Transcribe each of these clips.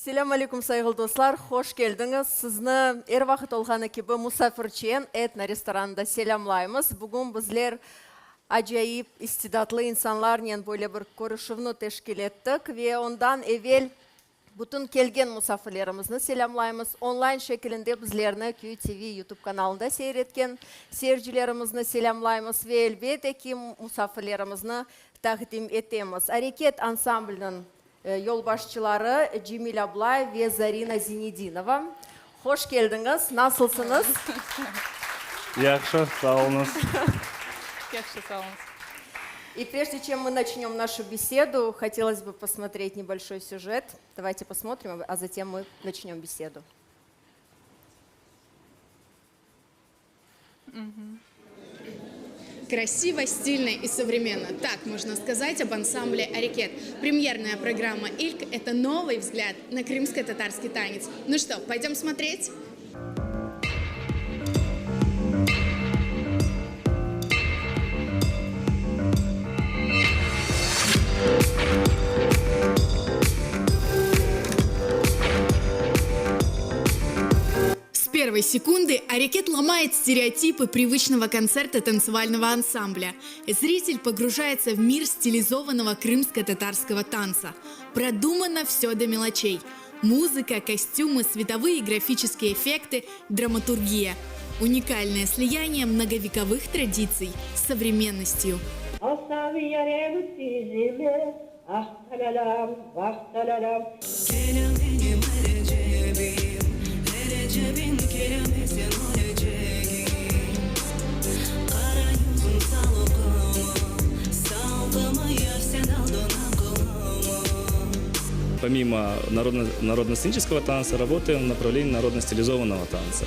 Selam aleyküm saygılı dostlar, hoş geldiniz. Sizni er vaqt olgani gibi Musafirchen Etna restoranında selamlaymiz. Bugün bizler acayip istidatlı insanlarla böyle bir görüşümünü teşkil ettik ve ondan evvel bütün kelgen musafirlerimizni selamlaymiz. Online şeklinde bizlerini QTV YouTube kanalında seyretken seyircilerimizni selamlaymiz ve elbette ki musafirlerimizni takdim etemiz. Hareket ansamblinin yolbaşçıları Cemil Ablay ve Zarina Zinedinova. Hoş geldiniz. Nasılsınız? Yaxşı, sağ olunuz. Yaxşı, sağ olun. И прежде чем мы начнем нашу беседу, хотелось бы посмотреть небольшой сюжет. Давайте посмотрим, а затем мы начнем беседу. Красиво, стильно и современно. Так можно сказать об ансамбле «Арикет». Премьерная программа «Ильк» — это новый взгляд на крымско-татарский танец. Ну что, пойдем смотреть? С первой секунды «Арикет» ломает стереотипы привычного концерта танцевального ансамбля. Зритель погружается в мир стилизованного крымско-татарского танца. Продумано все до мелочей. Музыка, костюмы, световые и графические эффекты, драматургия. Уникальное слияние многовековых традиций с современностью. Помимо народно-сценического танца, работаем в направлении народно-стилизованного танца.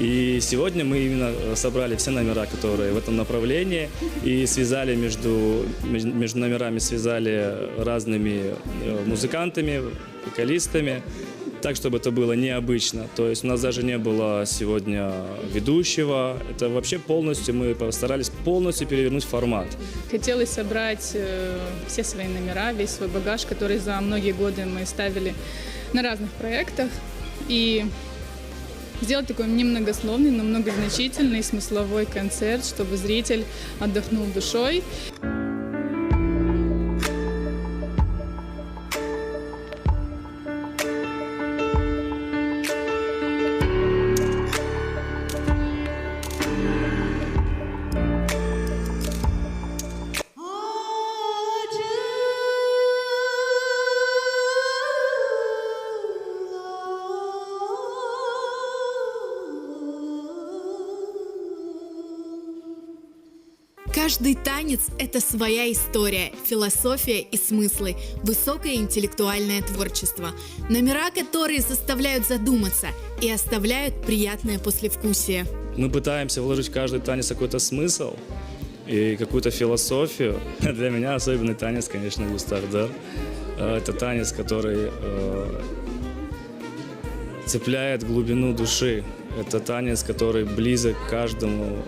И сегодня мы именно собрали все номера, которые в этом направлении, и связали между номерами связали разными музыкантами, вокалистами, так, чтобы это было необычно. То есть у нас даже не было сегодня ведущего. Это вообще полностью, мы постарались полностью перевернуть формат. Хотелось собрать все свои номера, весь свой багаж, который за многие годы мы ставили на разных проектах. И сделать такой немногословный, но многозначительный смысловой концерт, чтобы зритель отдохнул душой. Каждый танец – это своя история, философия и смыслы, высокое интеллектуальное творчество. Номера, которые заставляют задуматься и оставляют приятное послевкусие. Мы пытаемся вложить в каждый танец какой-то смысл и какую-то философию. Для меня особенный танец, конечно, Густардар. Это танец, который цепляет глубину души. Это танец, который близок к каждому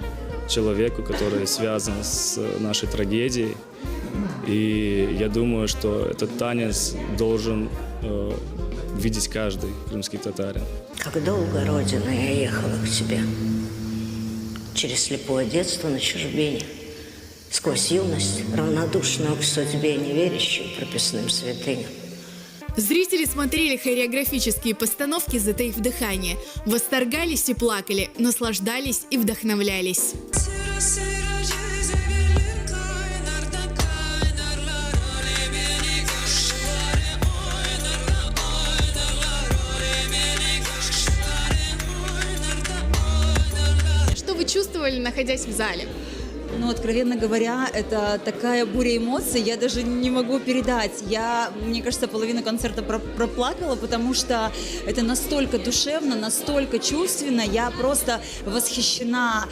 человеку, который связан с нашей трагедией. И я думаю, что этот танец должен видеть каждый крымский татарин. Как долго, Родина, я ехала к тебе. Через слепое детство на чужбине. Сквозь юность, равнодушную к судьбе, не верящую прописным святыням. Зрители смотрели хореографические постановки, затаив дыхание, восторгались и плакали, наслаждались и вдохновлялись. Что вы чувствовали, находясь в зале? Ну, откровенно говоря, это такая буря эмоций, я даже не могу передать. Мне кажется, половину концерта проплакала, потому что это настолько душевно, настолько чувственно. Я просто восхищена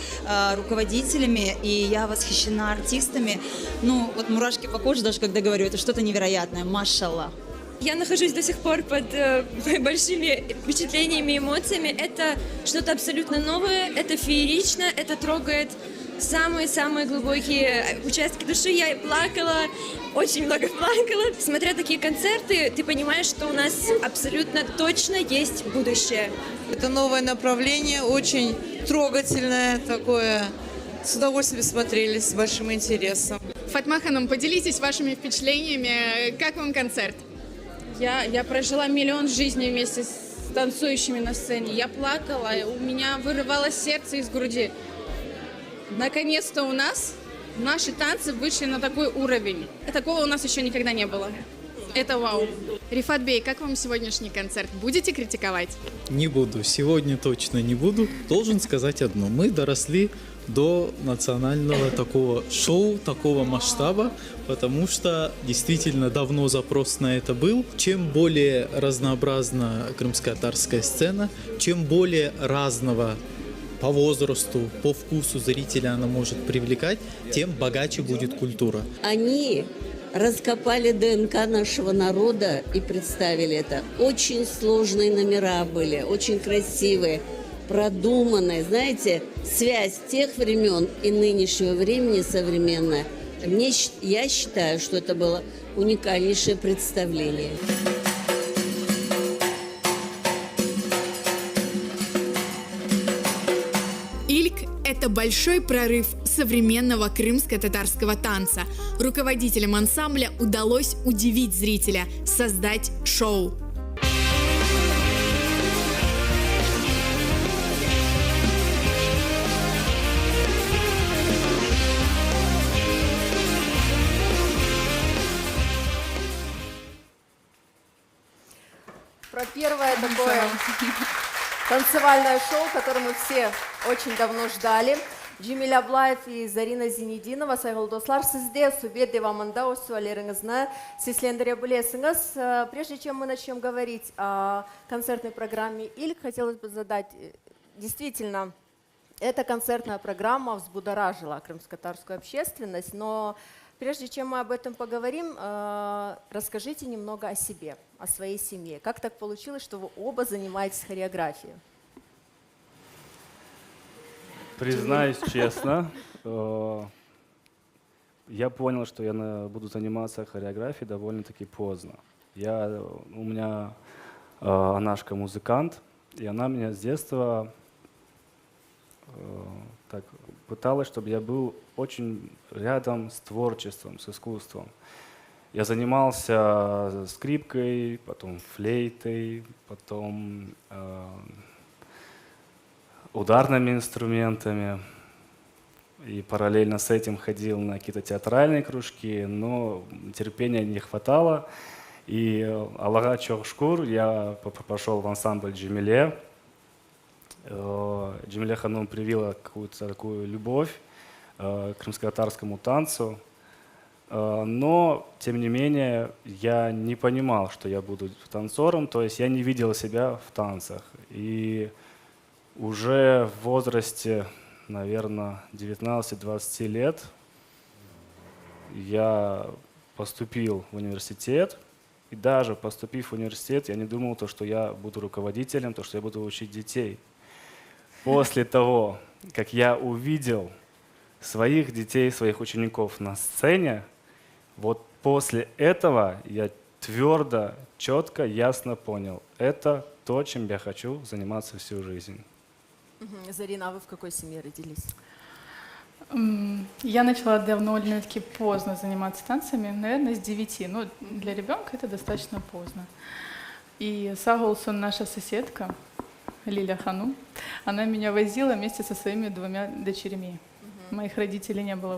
руководителями, и я восхищена артистами. Ну, вот мурашки по коже, даже когда говорю, это что-то невероятное, машаллах. Я нахожусь до сих пор под большими впечатлениями и эмоциями. Это что-то абсолютно новое, это феерично, это трогает самые-самые глубокие участки души. Я плакала, очень много плакала. Смотря такие концерты, ты понимаешь, что у нас абсолютно точно есть будущее. Это новое направление, очень трогательное такое. С удовольствием смотрели, с большим интересом. Фатма Ханум, поделитесь вашими впечатлениями. Как вам концерт? Я прожила миллион жизней вместе с танцующими на сцене. Я плакала, у меня вырывалось сердце из груди. Наконец-то у нас наши танцы вышли на такой уровень. Такого у нас еще никогда не было. Это вау. Рифат Бей, как вам сегодняшний концерт? Будете критиковать? Не буду. Сегодня точно не буду. Должен сказать одно. Мы доросли до национального такого шоу, такого масштаба, потому что действительно давно запрос на это был. Чем более разнообразна крымско-татарская сцена, чем более разного по возрасту, по вкусу зрителя она может привлекать, тем богаче будет культура. Они раскопали ДНК нашего народа и представили это. Очень сложные номера были, очень красивые, продуманные. Знаете, связь тех времен и нынешнего времени современная. Я считаю, что это было уникальнейшее представление. Ильк – это большой прорыв современного крымско-татарского танца. Руководителям ансамбля удалось удивить зрителя, создать шоу. Про первое такое танцевальное шоу, которое мы все очень давно ждали. Джемиль Аблаев и Зарина Зинединова, сайгыл достар, сізде субъект девамында өз сөйлеріңізді сеслендіре білесіңіз. Прежде чем мы начнем говорить о концертной программе «Ильк», хотелось бы задать, действительно, эта концертная программа взбудоражила крымско-татарскую общественность, но прежде чем мы об этом поговорим, расскажите немного о себе, о своей семье. Как так получилось, что вы оба занимаетесь хореографией? Признаюсь честно, я понял, что я буду заниматься хореографией довольно-таки поздно. У меня Анашка музыкант, и она меня с детства так пыталась, чтобы я был очень рядом с творчеством, с искусством. Я занимался скрипкой, потом флейтой, потом ударными инструментами. И параллельно с этим ходил на какие-то театральные кружки, но терпения не хватало. И Аллаха чоқ-шкур, я пошел в ансамбль Джемиле. Джемиле Ханум привила какую-то такую любовь к крымско-татарскому танцу. Но, тем не менее, я не понимал, что я буду танцором, то есть я не видел себя в танцах. И уже в возрасте, наверное, 19-20 лет я поступил в университет. И даже поступив в университет, я не думал, что я буду руководителем, что я буду учить детей. После того, как я увидел своих детей, своих учеников на сцене, вот после этого я твердо, четко, ясно понял, это то, чем я хочу заниматься всю жизнь. Зарина, а вы в какой семье родились? Я начала довольно-таки поздно заниматься танцами, наверное, с 9. Но для ребенка это достаточно поздно. И Саголсон, наша соседка, Лиля Ханум, она меня возила вместе со своими 2 дочерьми. Моих родителей не было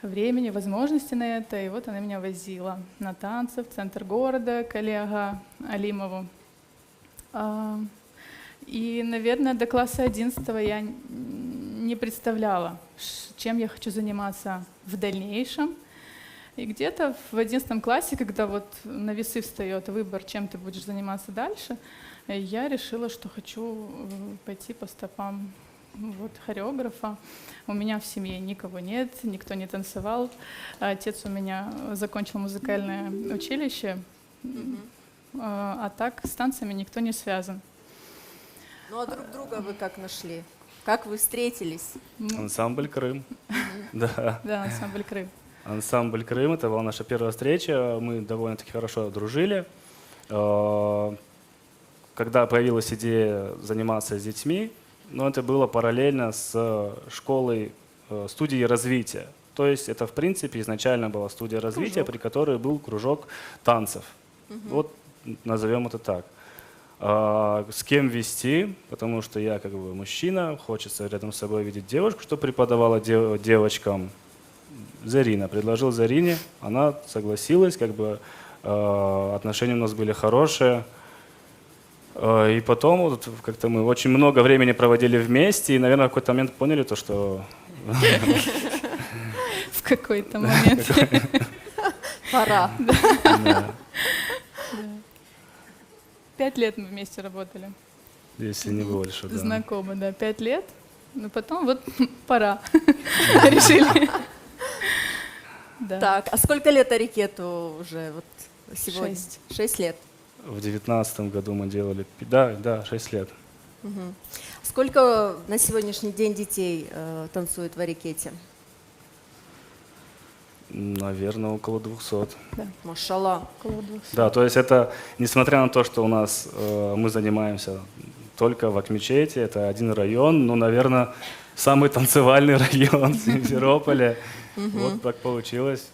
времени, возможности на это. И вот она меня возила на танцы в центр города, к Олегу Алимову. И, наверное, до класса 11 я не представляла, чем я хочу заниматься в дальнейшем. И где-то в 11 классе, когда вот на весы встает выбор, чем ты будешь заниматься дальше, я решила, что хочу пойти по стопам хореографа. У меня в семье никого нет, никто не танцевал. Отец у меня закончил музыкальное училище, а так с танцами никто не связан. Ну а друг друга вы как нашли? Как вы встретились? Ансамбль «Крым». Да. Да, ансамбль Крым. Ансамбль «Крым» — это была наша первая встреча. Мы довольно-таки хорошо дружили. Когда появилась идея заниматься с детьми, но это было параллельно с школой, студией развития. То есть это, в принципе, изначально была студия развития, при которой был кружок танцев. Вот назовем это так. С кем вести, потому что я как бы мужчина, хочется рядом с собой видеть девушку, что преподавала девочкам. Зарина. Предложил Зарине, она согласилась, как бы отношения у нас были хорошие. И потом вот как-то мы очень много времени проводили вместе, и, наверное, в какой-то момент поняли то, что... В какой-то момент. Пора. 5 лет мы вместе работали. Если не больше, да. Знакомы, да, 5 лет. Но потом вот пора. Решили. Да. Так, а сколько лет Арикету уже вот сегодня? 6 лет. В 19-м году мы делали, да, 6 лет. Сколько на сегодняшний день детей танцует в Арикете? Наверное, около 200. Да. Машалла. Около 200. Да, то есть это, несмотря на то, что у нас мы занимаемся только в Акмечете, это один район, ну, наверное, самый танцевальный район Симферополя. Вот так получилось.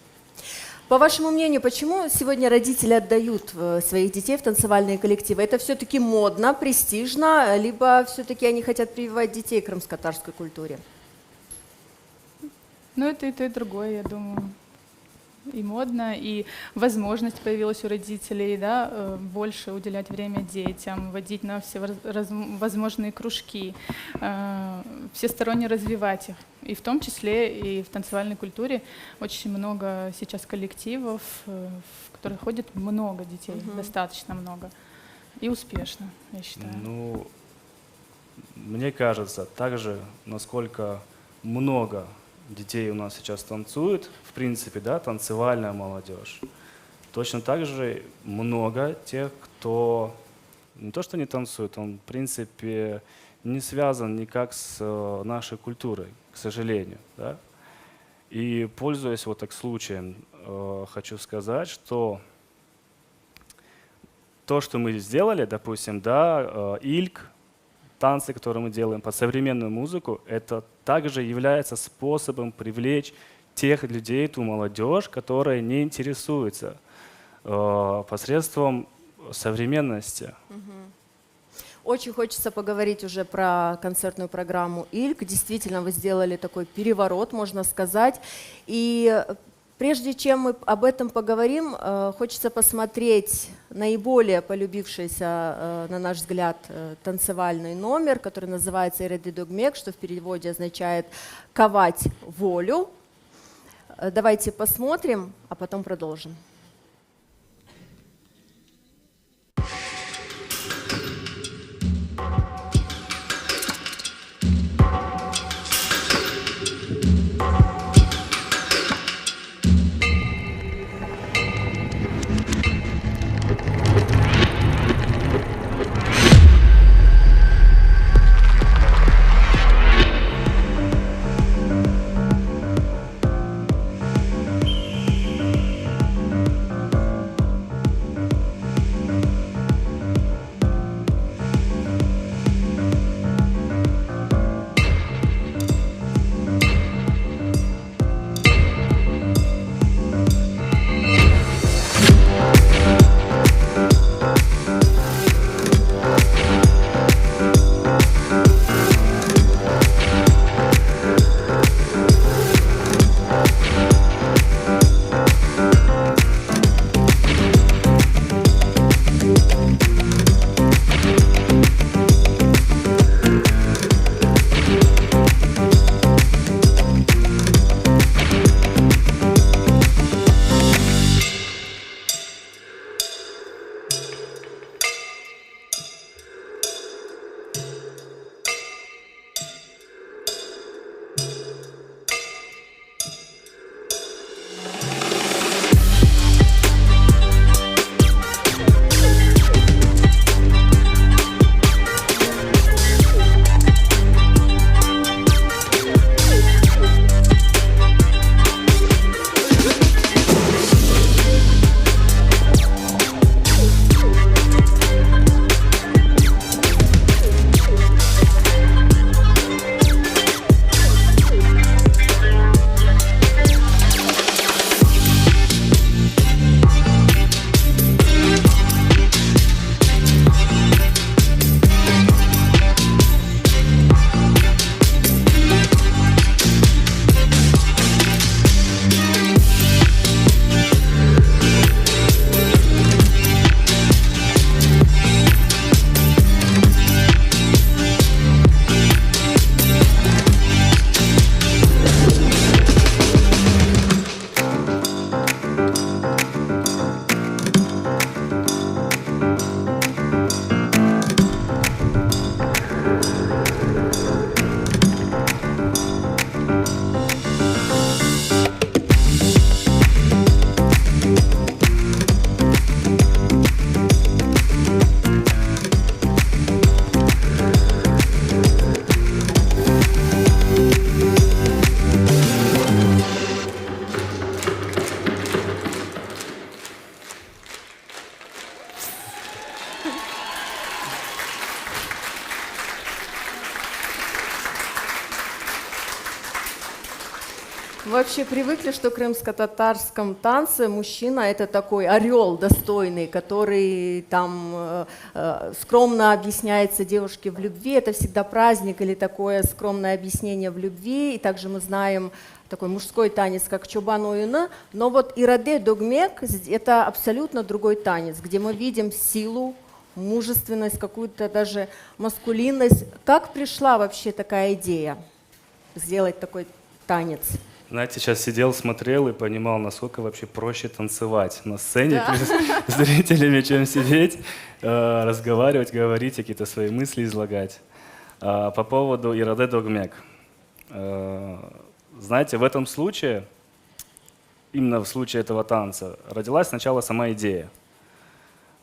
По вашему мнению, почему сегодня родители отдают своих детей в танцевальные коллективы? Это все-таки модно, престижно, либо все-таки они хотят прививать детей к крымско-татарской культуре? Ну, это и то, и другое, я думаю. И модно, и возможность появилась у родителей, да, больше уделять время детям, водить на все возможные кружки, всесторонне развивать их. И в том числе и в танцевальной культуре очень много сейчас коллективов, в которые ходит много детей, достаточно много. И успешно, я считаю. Ну, мне кажется, также, насколько много детей у нас сейчас танцует, в принципе, да, танцевальная молодежь. Точно так же много тех, кто не то что не танцует, он, в принципе, не связан никак с нашей культурой, к сожалению. Да? И, пользуясь вот так случаем, хочу сказать, что то, что мы сделали, допустим, да, Ильк, танцы, которые мы делаем под современную музыку, это также является способом привлечь тех людей, ту молодежь, которая не интересуется посредством современности. Очень хочется поговорить уже про концертную программу «Ильк». Действительно, вы сделали такой переворот, можно сказать. И прежде чем мы об этом поговорим, хочется посмотреть наиболее полюбившийся, на наш взгляд, танцевальный номер, который называется «Эреди Догмек», что в переводе означает «ковать волю». Давайте посмотрим, а потом продолжим. Вообще привыкли, что в крымско-татарском танце мужчина это такой орел достойный, который там скромно объясняется девушке в любви. Это всегда праздник или такое скромное объяснение в любви. И также мы знаем такой мужской танец, как чобан ойыны. Но вот ираде догмек – это абсолютно другой танец, где мы видим силу, мужественность, какую-то даже маскулинность. Как пришла вообще такая идея сделать такой танец? Знаете, сейчас сидел, смотрел и понимал, насколько вообще проще танцевать на сцене перед зрителями, чем сидеть, разговаривать, говорить, какие-то свои мысли излагать. По поводу ираде догмек. Знаете, в этом случае, именно в случае этого танца, родилась сначала сама идея.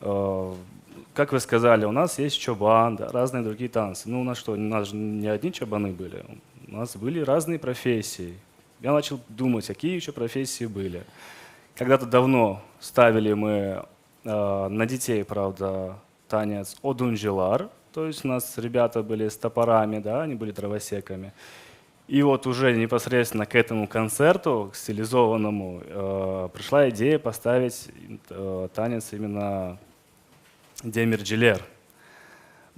Как вы сказали, у нас есть чобан, да, разные другие танцы. Ну, у нас что, у нас же не одни чобаны были, у нас были разные профессии. Я начал думать, какие еще профессии были. Когда-то давно ставили мы на детей, правда, танец одунжилар, то есть у нас ребята были с топорами, да, они были дровосеками. И вот уже непосредственно к этому концерту, к стилизованному, пришла идея поставить танец именно демирджилер.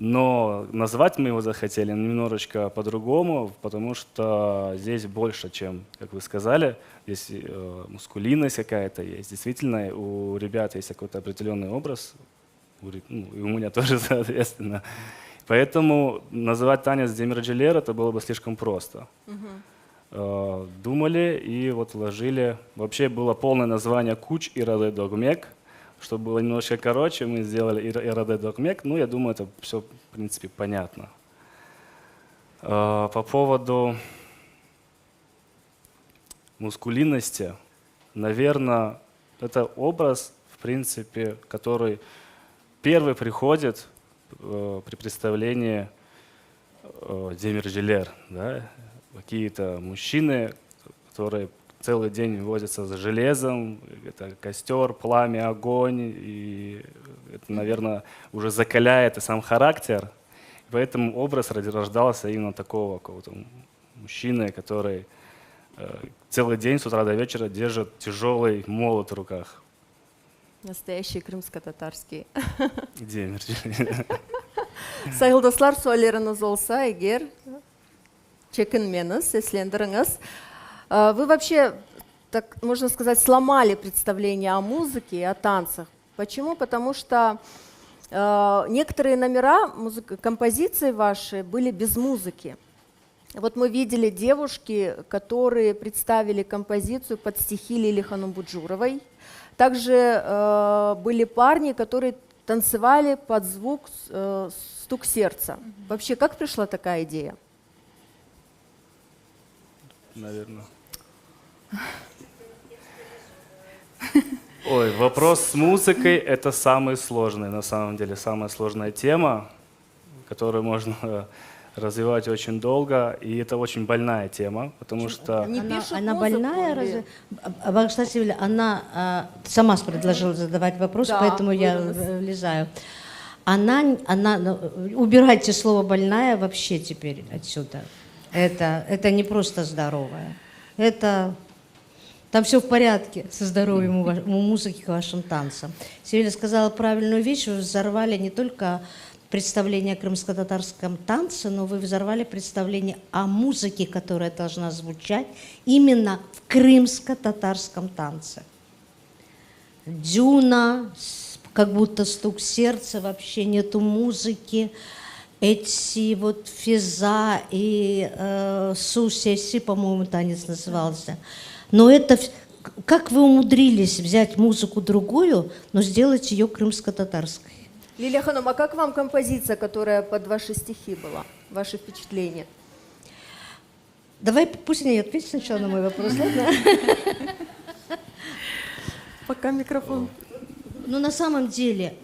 Но назвать мы его захотели немножечко по-другому, потому что здесь больше, чем, как вы сказали, здесь мускулинность какая-то есть. Действительно, у ребят есть какой-то определенный образ, и у меня тоже, соответственно. Поэтому называть танец демирджилер это было бы слишком просто. Думали и вот вложили. Вообще было полное название «Куч ираде догмек». Чтобы было немножко короче, мы сделали ираде догмек. Ну, я думаю, это все, в принципе, понятно. По поводу мускулинности, наверное, это образ, в принципе, который первый приходит при представлении демирджилер. Да? Какие-то мужчины, которые целый день возятся за железом, это костер, пламя, огонь, и это, наверное, уже закаляет и сам характер. Поэтому образ рождался именно такого какого-то мужчины, который целый день с утра до вечера держит тяжелый молот в руках. Настоящие крымско-татарские. Демирджилер. Сайгылдаслар, суалларыңыз олса, егер чекинмеңіз, сеслендіріңіз. Вы вообще, так можно сказать, сломали представление о музыке и о танцах. Почему? Потому что некоторые номера, композиции ваши были без музыки. Вот мы видели девушки, которые представили композицию под стихи Лили Ханумбуджуровой. Также были парни, которые танцевали под звук стук сердца. Вообще, как пришла такая идея? Наверное. Ой, вопрос с музыкой – это самый сложный, на самом деле, самая сложная тема, которую можно развивать очень долго, и это очень больная тема, потому что… Она больная, разве? Кстати, она сама предложила задавать вопрос, да, поэтому я влезаю. Убирайте слово «больная» вообще теперь отсюда. Это не просто здоровая. Там все в порядке со здоровьем у музыки к вашим танцам. Севиля сказала правильную вещь, вы взорвали не только представление о крымско-татарском танце, но вы взорвали представление о музыке, которая должна звучать именно в крымско-татарском танце. Дюна, как будто стук сердца, вообще нету музыки. Эти вот физа и сусеси, по-моему, танец назывался. Но это, как вы умудрились взять музыку другую, но сделать ее крымско-татарской? Лилия Ханум, а как вам композиция, которая под ваши стихи была, ваши впечатления? Давай, пусть они ответят сначала на мой вопрос, ладно? Пока микрофон. Ну, на самом деле,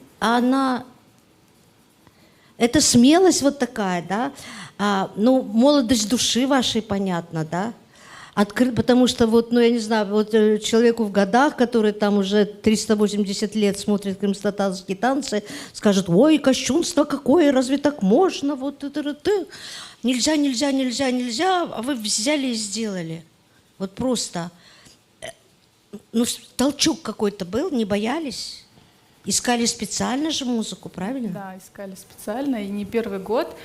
это смелость вот такая, да? Ну, молодость души вашей, понятно, да? Потому что, вот, ну, я не знаю, вот человеку в годах, который там уже 380 лет смотрит крымско-татарские танцы, скажет: ой, кощунство какое, разве так можно? Вот это. Нельзя, а вы взяли и сделали. Вот просто, ну, толчок какой-то был, не боялись? Искали специально же музыку, правильно? Да, искали специально, и не первый год.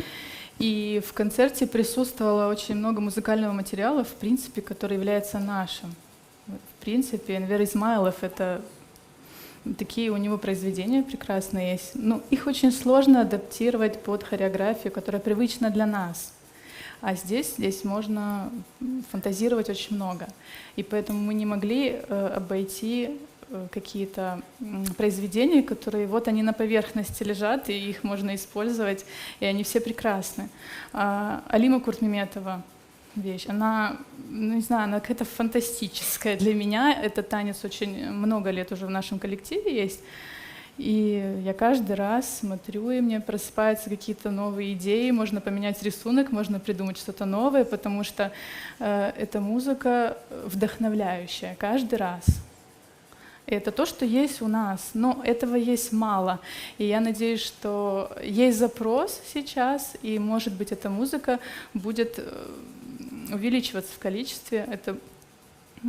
И в концерте присутствовало очень много музыкального материала, в принципе, который является нашим. В принципе, Энвер Измайлов — это такие у него произведения прекрасные есть. Ну, их очень сложно адаптировать под хореографию, которая привычна для нас. А здесь можно фантазировать очень много. И поэтому мы не могли обойти какие-то произведения, которые вот они на поверхности лежат, и их можно использовать, и они все прекрасны. Алима Куртмеметова вещь, она, ну, не знаю, она какая-то фантастическая для меня. Этот танец очень много лет уже в нашем коллективе есть. И я каждый раз смотрю, и мне просыпаются какие-то новые идеи, можно поменять рисунок, можно придумать что-то новое, потому что эта музыка вдохновляющая каждый раз. И это то, что есть у нас, но этого есть мало. И я надеюсь, что есть запрос сейчас, и, может быть, эта музыка будет увеличиваться в количестве.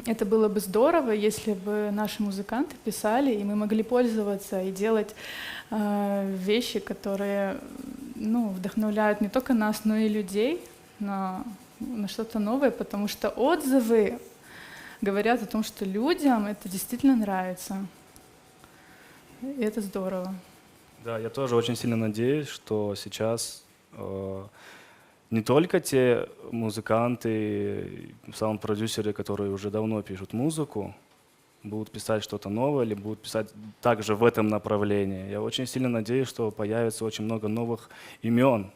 Это было бы здорово, если бы наши музыканты писали, и мы могли пользоваться и делать вещи, которые, ну, вдохновляют не только нас, но и людей на что-то новое, потому что отзывы говорят о том, что людям это действительно нравится. И это здорово. Да, я тоже очень сильно надеюсь, что сейчас не только те музыканты, саунд-продюсеры, которые уже давно пишут музыку, будут писать что-то новое или будут писать также в этом направлении. Я очень сильно надеюсь, что появится очень много новых имен,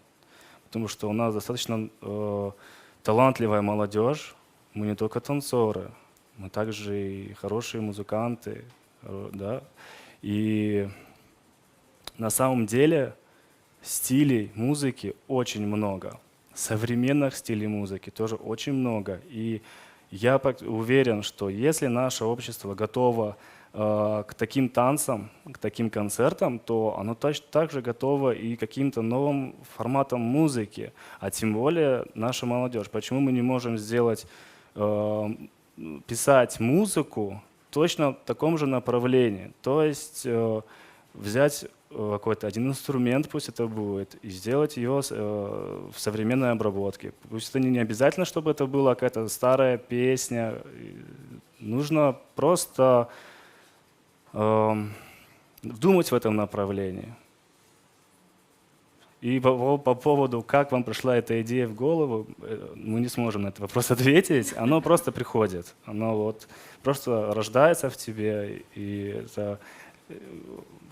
потому что у нас достаточно талантливая молодежь. Мы не только танцоры, мы также и хорошие музыканты, да. И на самом деле стилей музыки очень много. Современных стилей музыки тоже очень много. И я уверен, что если наше общество готово к таким танцам, к таким концертам, то оно точно так же готово и к каким-то новым форматам музыки, а тем более наша молодежь. Почему мы не можем сделать, писать музыку точно в таком же направлении? То есть взять какой-то один инструмент, пусть это будет, и сделать ее в современной обработке. Пусть это не обязательно, чтобы это была какая-то старая песня. Нужно просто думать в этом направлении. И по поводу, как вам пришла эта идея в голову, мы не сможем на этот вопрос ответить. Оно просто приходит. Оно вот просто рождается в тебе. И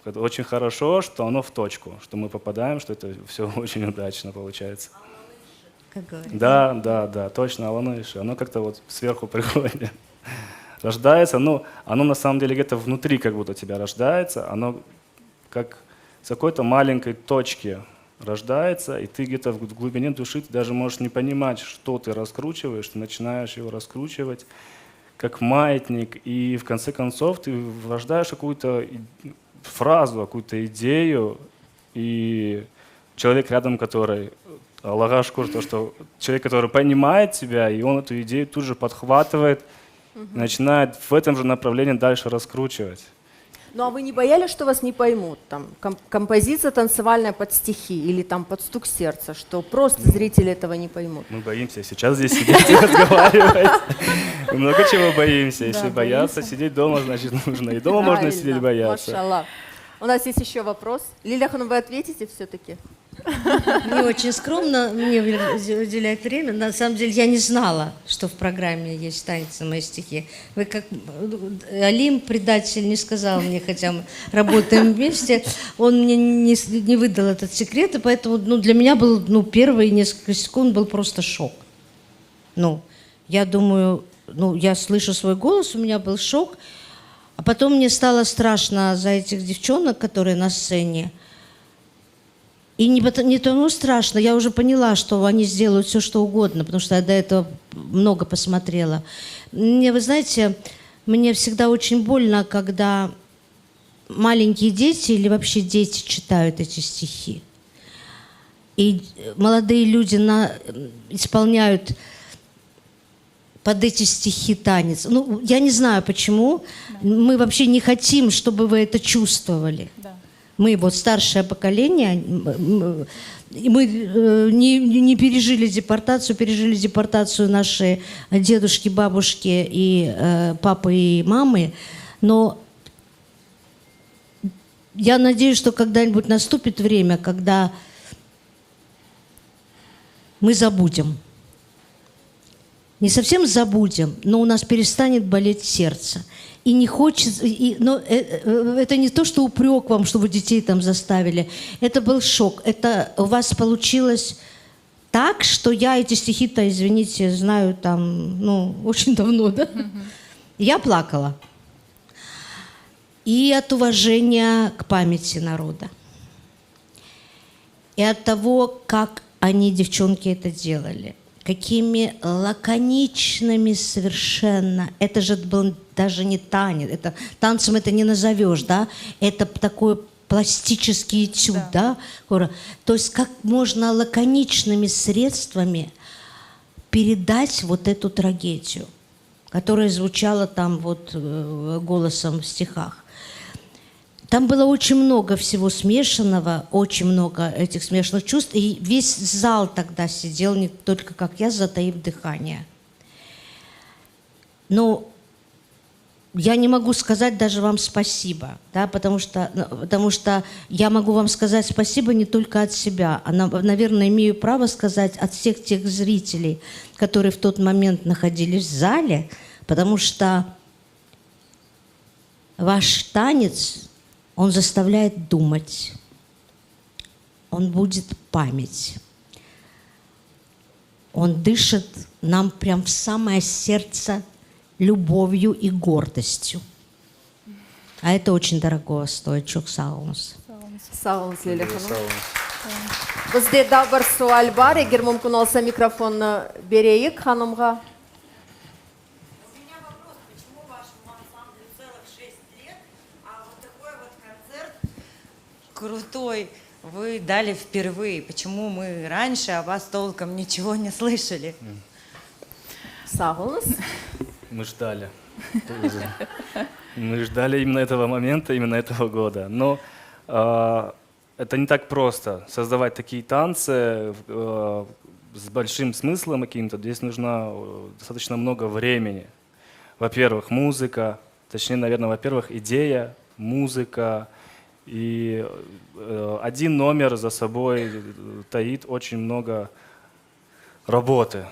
это очень хорошо, что оно в точку, что мы попадаем, что это все очень удачно получается. Как говорится. Да, точно, Аланыш. Оно как-то вот сверху приходит. Рождается, но оно на самом деле где-то внутри как будто тебя рождается. Оно как с какой-то маленькой точки рождается, и ты где-то в глубине души ты даже можешь не понимать, что ты раскручиваешь, ты начинаешь его раскручивать как маятник, и в конце концов ты рождаешь какую-то фразу, какую-то идею, и человек рядом, который, Аллах шкур, то, что человек, который понимает тебя, и он эту идею тут же подхватывает, начинает в этом же направлении дальше раскручивать. Ну а вы не боялись, что вас не поймут? Там композиция танцевальная под стихи или там под стук сердца, что просто зрители этого не поймут? Мы боимся сейчас здесь сидеть и разговаривать. Мы много чего боимся. Если бояться сидеть дома, значит нужно. И дома можно сидеть бояться. Машаллах. У нас есть еще вопрос. Лилия Ханум, вы ответите все-таки? Не очень скромно мне уделять время. На самом деле я не знала, что в программе есть танец на мои стихи. Вы как Алим, предатель, не сказал мне, хотя мы работаем вместе, он мне не выдал этот секрет, и поэтому для меня был первые несколько секунд был просто шок. Я думаю, я слышу свой голос, у меня был шок, а потом мне стало страшно за этих девчонок, которые на сцене. И не потому страшно, я уже поняла, что они сделают все, что угодно, потому что я до этого много посмотрела. Вы знаете, мне всегда очень больно, когда маленькие дети или вообще дети читают эти стихи. И молодые люди исполняют под эти стихи танец. Ну, я не знаю почему. Мы вообще не хотим, чтобы вы это чувствовали. Да. Мы вот старшее поколение, и мы не пережили депортацию наши дедушки, бабушки и папы и мамы, но я надеюсь, что когда-нибудь наступит время, когда мы забудем. Не совсем забудем, но у нас перестанет болеть сердце. И не хочется, но это не то, что упрек вам, что вы детей там заставили. Это был шок. Это у вас получилось так, что я эти стихи-то, извините, знаю там, ну, очень давно, да? Я плакала. И от уважения к памяти народа. И от того, как они, девчонки, это делали. Какими лаконичными совершенно. Это же был даже не танец. Это, танцем это не назовешь, да? Это такой пластический этюд, да? То есть как можно лаконичными средствами передать вот эту трагедию, которая звучала там вот голосом в стихах. Там было очень много всего смешанного, очень много этих смешанных чувств. И весь зал тогда сидел, не только как я, затаив дыхание. Но я не могу сказать даже вам спасибо, да, потому что я могу вам сказать спасибо не только от себя, а, наверное, имею право сказать от всех тех зрителей, которые в тот момент находились в зале, потому что ваш танец... Он заставляет думать. Он будет память. Он дышит нам прям в самое сердце любовью и гордостью. А это очень дорого стоит. Çok sağ olunuz. Sağ olun Leyla Hanım. Bizde daha bir sual var. Eğer mümkün olsa mikrofonu bereyik hanımga. Крутой вы дали впервые. Почему мы раньше о вас толком ничего не слышали? Sağ olun. Мы ждали. Мы ждали именно этого момента, именно этого года. Но это не так просто. Создавать такие танцы с большим смыслом каким-то, здесь нужно достаточно много времени. Во-первых, музыка, точнее, наверное, во-первых, идея, музыка. И один номер за собой таит очень много работы.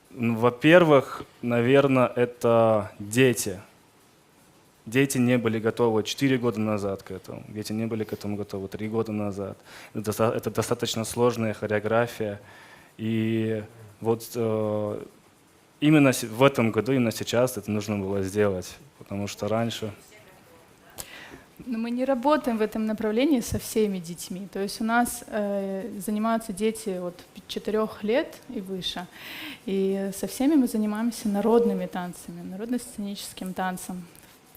Во-первых, наверное, это дети. Дети не были готовы 4 года назад к этому. Дети не были к этому готовы 3 года назад. Это достаточно сложная хореография. И вот именно в этом году, именно сейчас это нужно было сделать. Потому что раньше... Но мы не работаем в этом направлении со всеми детьми. То есть у нас занимаются дети от 4 лет и выше. И со всеми мы занимаемся народными танцами, народно-сценическим танцем,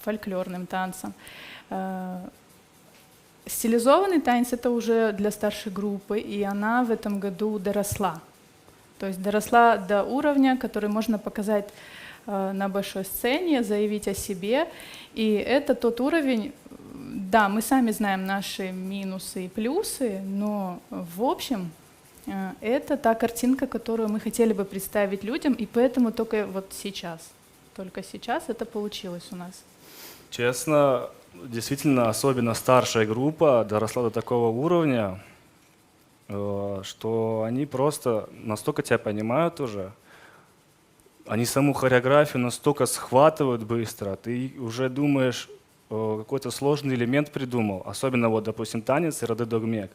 фольклорным танцем. Стилизованный танец — это уже для старшей группы, и она в этом году доросла. То есть доросла до уровня, который можно показать на большой сцене, заявить о себе. И это тот уровень, да, мы сами знаем наши минусы и плюсы, но в общем это та картинка, которую мы хотели бы представить людям, и поэтому только сейчас это получилось у нас. Честно, действительно, особенно старшая группа доросла до такого уровня, что они просто настолько тебя понимают уже, они саму хореографию настолько схватывают быстро, ты уже думаешь, какой-то сложный элемент придумал, особенно вот, допустим, танец и Раде Догмек.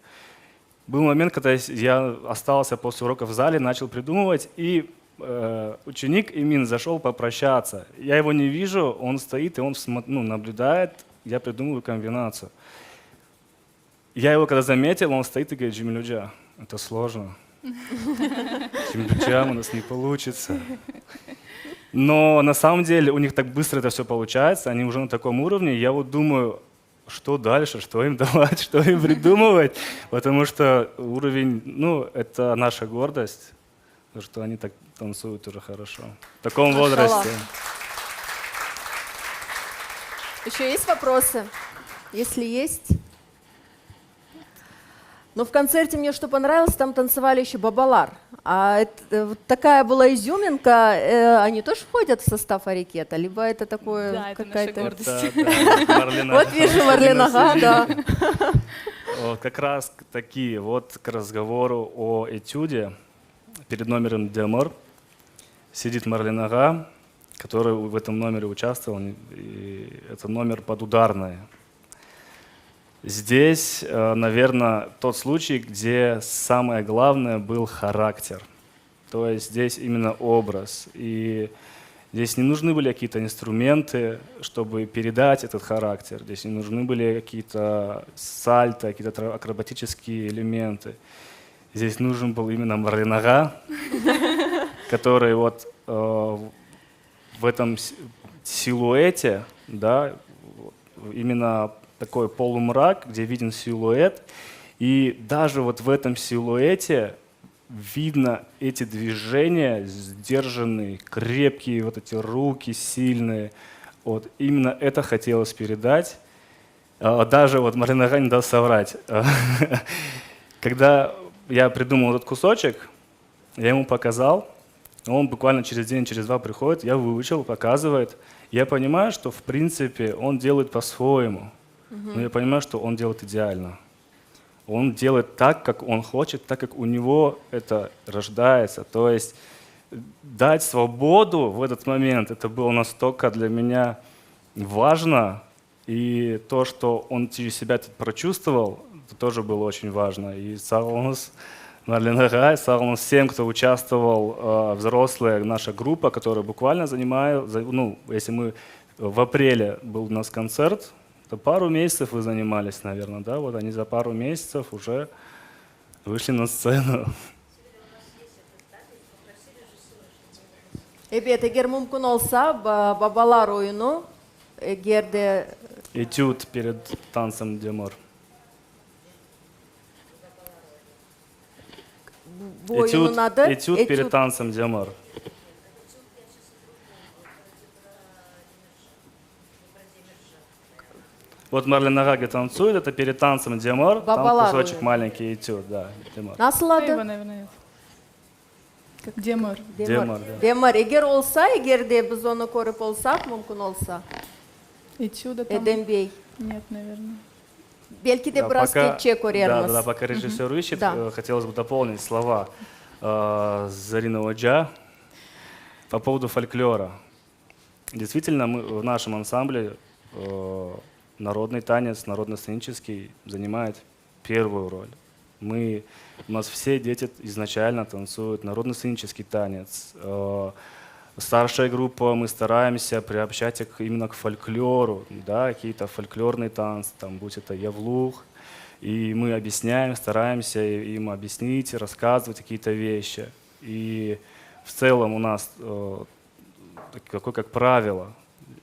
Был момент, когда я остался после урока в зале, начал придумывать, и ученик Имин зашел попрощаться. Я его не вижу, он стоит, и он наблюдает, я придумываю комбинацию. Я его когда заметил, он стоит и говорит: Джемилюджа, это сложно. Джемилюджа, у нас не получится. Но на самом деле у них так быстро это все получается, они уже на таком уровне. Я вот думаю, что дальше, что им давать, что им придумывать, потому что уровень, это наша гордость. что они так танцуют уже хорошо. В таком возрасте. Еще есть вопросы? Если есть. Но в концерте мне что понравилось, там танцевали еще Бабалар. А это, вот такая была изюминка. Они тоже входят в состав Арикета? Либо это такое Да, это какая-то... наша гордость. Вот вижу Марлинага, да. Вот как раз такие, вот к разговору о этюде. Перед номером «Демор» сидит Марлинага, который в этом номере участвовал. И это номер под ударное. Здесь, наверное, тот случай, где самое главное был характер. То есть здесь именно образ. И здесь не нужны были какие-то инструменты, чтобы передать этот характер. Здесь не нужны были какие-то сальто, какие-то акробатические элементы. Здесь нужен был именно Марлинага, который вот в этом силуэте, да, именно такой полумрак, где виден силуэт, и даже вот в этом силуэте видно эти движения сдержанные, крепкие, вот эти руки сильные. Вот именно это хотелось передать. Даже вот Марлинага не даст соврать. Когда я придумал этот кусочек, я ему показал, он буквально через день, через два приходит, я выучил, показывает. Я понимаю, что в принципе он делает по-своему. Но я понимаю, что он делает идеально. Он делает так, как он хочет, так, как у него это рождается. То есть дать свободу в этот момент, это было настолько для меня важно. И то, что он через себя это прочувствовал, это тоже было очень важно. И Саулнус Марлинага, Саулнус всем, кто участвовал, взрослая наша группа, которая буквально занимает, ну, если мы в апреле был у нас концерт, то пару месяцев вы занимались, наверное, да? Вот они за пару месяцев уже вышли на сцену. Эбет, эгер мүмкін олса, Бабалар ойыну, эгерде... Этюд перед танцем «Демор». Этюд перед танцем «Демор». Вот Марлинага танцует, это перед танцем «Демор», там кусочек маленький этюд, да, «Демор». Nasıl adı? Наверное. Демор. Демор. Егер олса, егерде біз оны көріп олсақ, мүмкін олса. Этюда там? Эдембей. Нет, наверное. Belki de biraz geçe көрерміз. Да, пока режиссер ищет, хотелось бы дополнить слова Зарины Оджа по поводу фольклора. Действительно, мы в нашем ансамбле народный танец, народно-сценический занимает первую роль. У нас все дети изначально танцуют народно-сценический танец. Старшая группа, мы стараемся приобщать их именно к фольклору, да, какие-то фольклорные танцы, там, будь это явлух. И мы объясняем, стараемся им объяснить, рассказывать какие-то вещи. И в целом у нас такое как правило.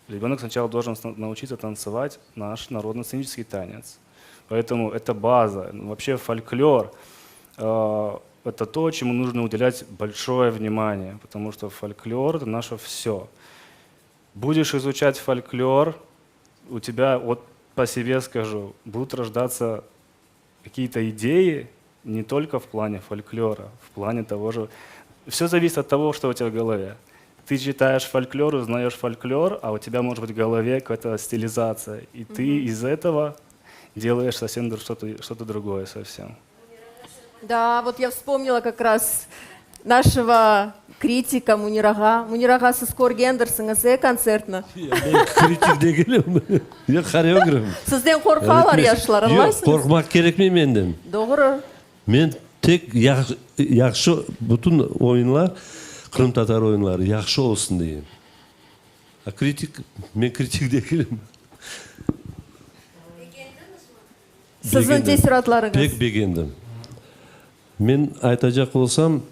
Ребенок сначала должен научиться танцевать наш народно-сценический танец. Поэтому это база. Вообще фольклор это то, чему нужно уделять большое внимание, потому что фольклор — это наше все. Будешь изучать фольклор, у тебя, вот по себе скажу, будут рождаться какие-то идеи не только в плане фольклора, в плане того же... Все зависит от того, что у тебя в голове. Ты читаешь фольклор, узнаешь фольклор, а у тебя может быть в голове какая-то стилизация, и ты из этого делаешь совсем что-то другое совсем. Да, вот я вспомнила как раз нашего критика Мунирага. Мунирага, сіз көргендірсіңіз, концертны. Ben kritik değilim. Ya koreograf. Сізден қорқалар яшылар, Yok, алайсыңыз? korkmak gerekmiyor menden. Doğru. Men tek yaxşı bütün oyunlar, Kırım Tatar oyunları yaxşı olsun diyeyim. Men kritik değilim. Сіздің тесіратларыңыз. Pek beğendim. Men aytacak olsam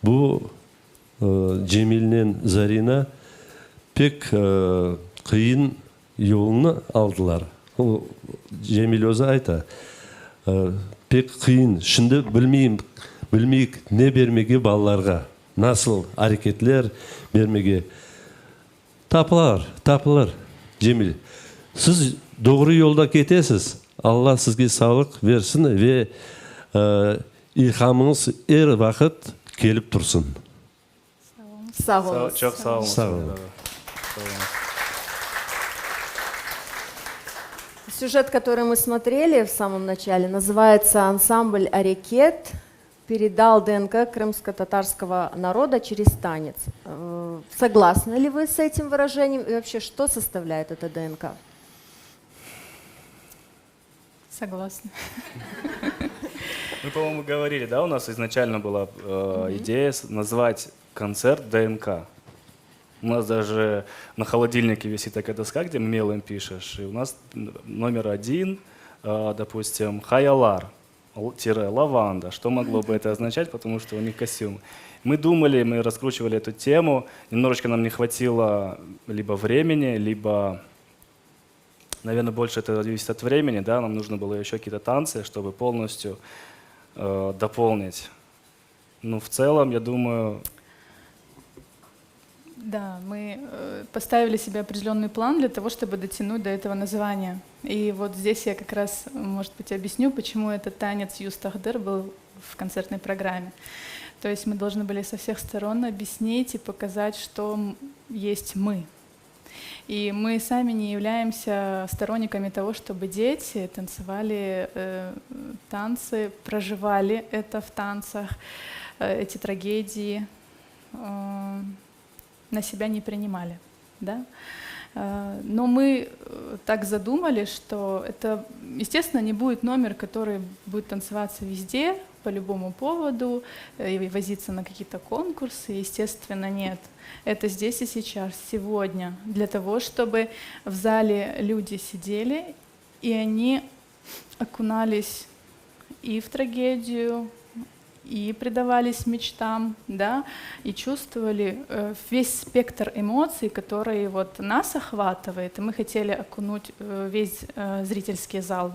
bu Cemil'le Zarina pek kıyın yolunu aldılar. O Cemil Özü ayta. Pek kıyın. Şimdi bilmeyik ne vermegi ballarga. насыл әрекетлер бермеге тапылар Жемил. Сіз doğru yolda кетесіз. Алла сізге саулық берсін ве илхамыңыз әр вақыт келіп тұрсын. Sağ olun. Çok sağ olun. Sağ olun. Сюжет, который мы смотрели в самом начале, называется «Ансамбль «Арекет» передал ДНК крымско-татарского народа через танец». Согласны ли вы с этим выражением? И вообще, что составляет это ДНК? Согласна. Мы, по-моему, говорили, да, у нас изначально была идея назвать концерт ДНК. У нас даже на холодильнике висит такая доска, где мелом пишешь. И у нас номер 1, допустим, Хаялар, лаванда. Что могло бы это означать, потому что у них костюм. Мы думали, мы раскручивали эту тему. Немножечко нам не хватило либо времени, либо, наверное, больше это зависит от времени. Да? Нам нужно было еще какие-то танцы, чтобы полностью дополнить. Ну, в целом, я думаю... Да, мы поставили себе определенный план для того, чтобы дотянуть до этого названия. И вот здесь я как раз, может быть, объясню, почему этот танец Юстахдыр был в концертной программе. То есть мы должны были со всех сторон объяснить и показать, что есть мы. И мы сами не являемся сторонниками того, чтобы дети танцевали танцы, проживали это в танцах, эти трагедии, на себя не принимали. Да? Но мы так задумали, что это, естественно, не будет номер, который будет танцеваться везде, по любому поводу, и возиться на какие-то конкурсы. Естественно, нет. Это здесь и сейчас, сегодня, для того, чтобы в зале люди сидели, и они окунались и в трагедию, и предавались мечтам, да, и чувствовали весь спектр эмоций, которые вот нас охватывает, и мы хотели окунуть весь зрительский зал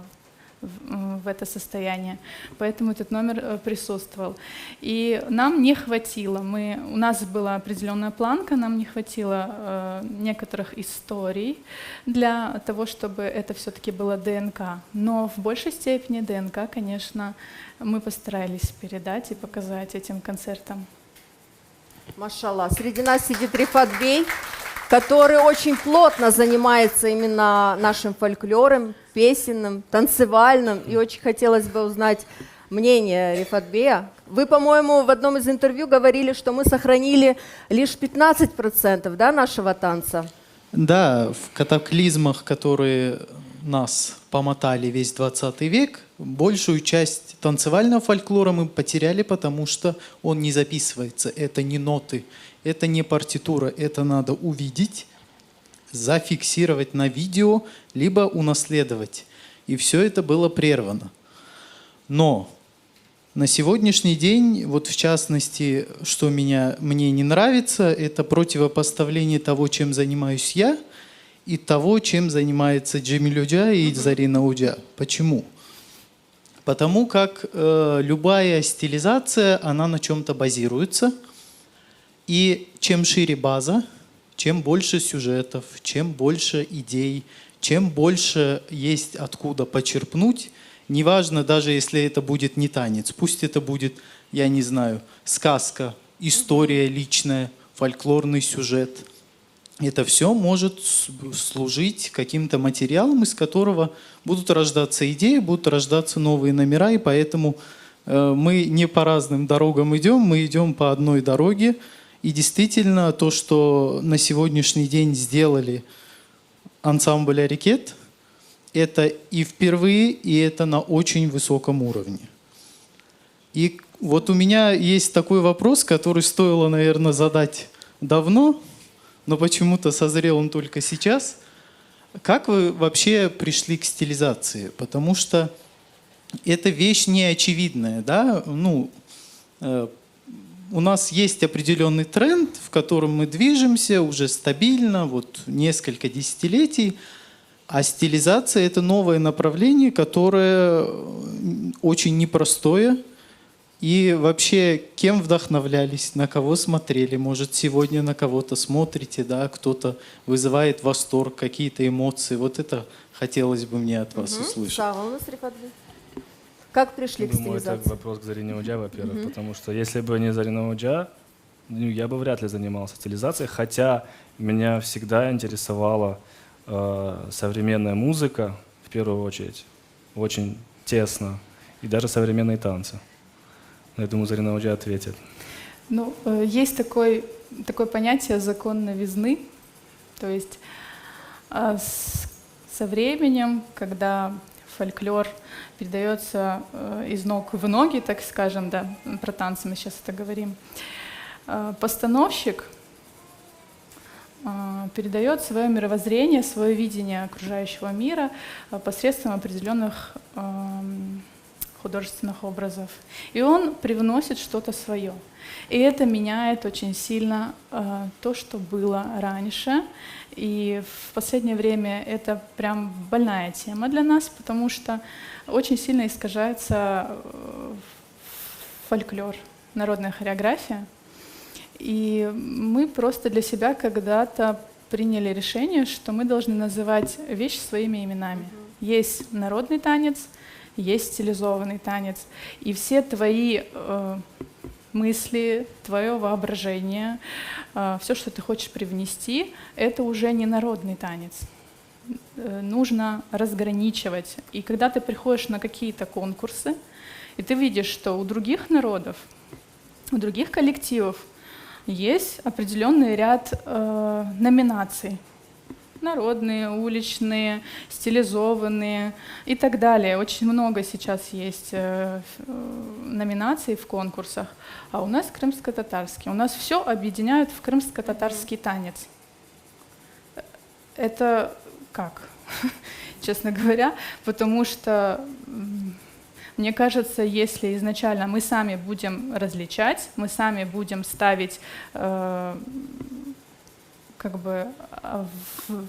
в это состояние. Поэтому этот номер присутствовал. И нам не хватило, у нас была определенная планка, нам не хватило некоторых историй для того, чтобы это все-таки было ДНК. Но в большей степени ДНК, конечно, мы постарались передать и показать этим концертом. Машаллах. Среди нас сидит Рифат Бей, который очень плотно занимается именно нашим фольклором, песенным, танцевальным. И очень хотелось бы узнать мнение Рифат Бея. Вы, по-моему, в одном из интервью говорили, что мы сохранили лишь 15%, да, нашего танца? Да, в катаклизмах, которые нас помотали весь 20 век, большую часть танцевального фольклора мы потеряли, потому что он не записывается. Это не ноты, это не партитура, это надо увидеть, зафиксировать на видео, либо унаследовать. И все это было прервано. Но на сегодняшний день, вот в частности, что мне не нравится, это противопоставление того, чем занимаюсь я, и того, чем занимается Джемиль Уджа и Зарина Уджа. Почему? Потому как любая стилизация, она на чем-то базируется. И чем шире база, чем больше сюжетов, чем больше идей, чем больше есть откуда почерпнуть, неважно, даже если это будет не танец, пусть это будет, я не знаю, сказка, история личная, фольклорный сюжет. Это все может служить каким-то материалом, из которого будут рождаться идеи, будут рождаться новые номера, и поэтому мы не по разным дорогам идем, мы идем по одной дороге. И действительно, то, что на сегодняшний день сделали ансамбль «Арекет», это и впервые, и это на очень высоком уровне. И вот у меня есть такой вопрос, который стоило, наверное, задать давно, но почему-то созрел он только сейчас. Как вы вообще пришли к стилизации? Потому что это вещь неочевидная, да? У нас есть определенный тренд, в котором мы движемся уже стабильно, вот несколько десятилетий, а стилизация – это новое направление, которое очень непростое, И вообще, кем вдохновлялись, на кого смотрели? Может, сегодня на кого-то смотрите, да, кто-то вызывает восторг, какие-то эмоции. Вот это хотелось бы мне от вас услышать. Сава у нас, Рифат-бey. Как пришли к Думаю, это стилизации? вопрос к Зарине Уджа, во-первых, потому что если бы не Зарина Уджа, я бы вряд ли занимался стилизацией, хотя меня всегда интересовала современная музыка, в первую очередь, очень тесно, и даже современные танцы. Я думаю, Зарина Уджа ответит. Ну, есть такое понятие закон новизны, то есть со временем, когда фольклор передается из ног в ноги, так скажем, да, про танцы мы сейчас это говорим, постановщик передает свое мировоззрение, свое видение окружающего мира посредством определенных художественных образов. И он привносит что-то свое. И это меняет очень сильно то, что было раньше. И в последнее время это прям больная тема для нас, потому что очень сильно искажается фольклор, народная хореография. И мы просто для себя когда-то приняли решение, что мы должны называть вещи своими именами. Есть народный танец, есть стилизованный танец. И все твои мысли, твое воображение, все, что ты хочешь привнести, это уже не народный танец. Нужно разграничивать. И когда ты приходишь на какие-то конкурсы, и ты видишь, что у других народов, у других коллективов есть определенный ряд номинаций. Народные, уличные, стилизованные и так далее. Очень много сейчас есть номинаций в конкурсах. А у нас крымско-татарский. У нас все объединяют в крымско-татарский танец. Это как? Честно говоря, потому что мне кажется, если изначально мы сами будем различать, мы сами будем ставить как бы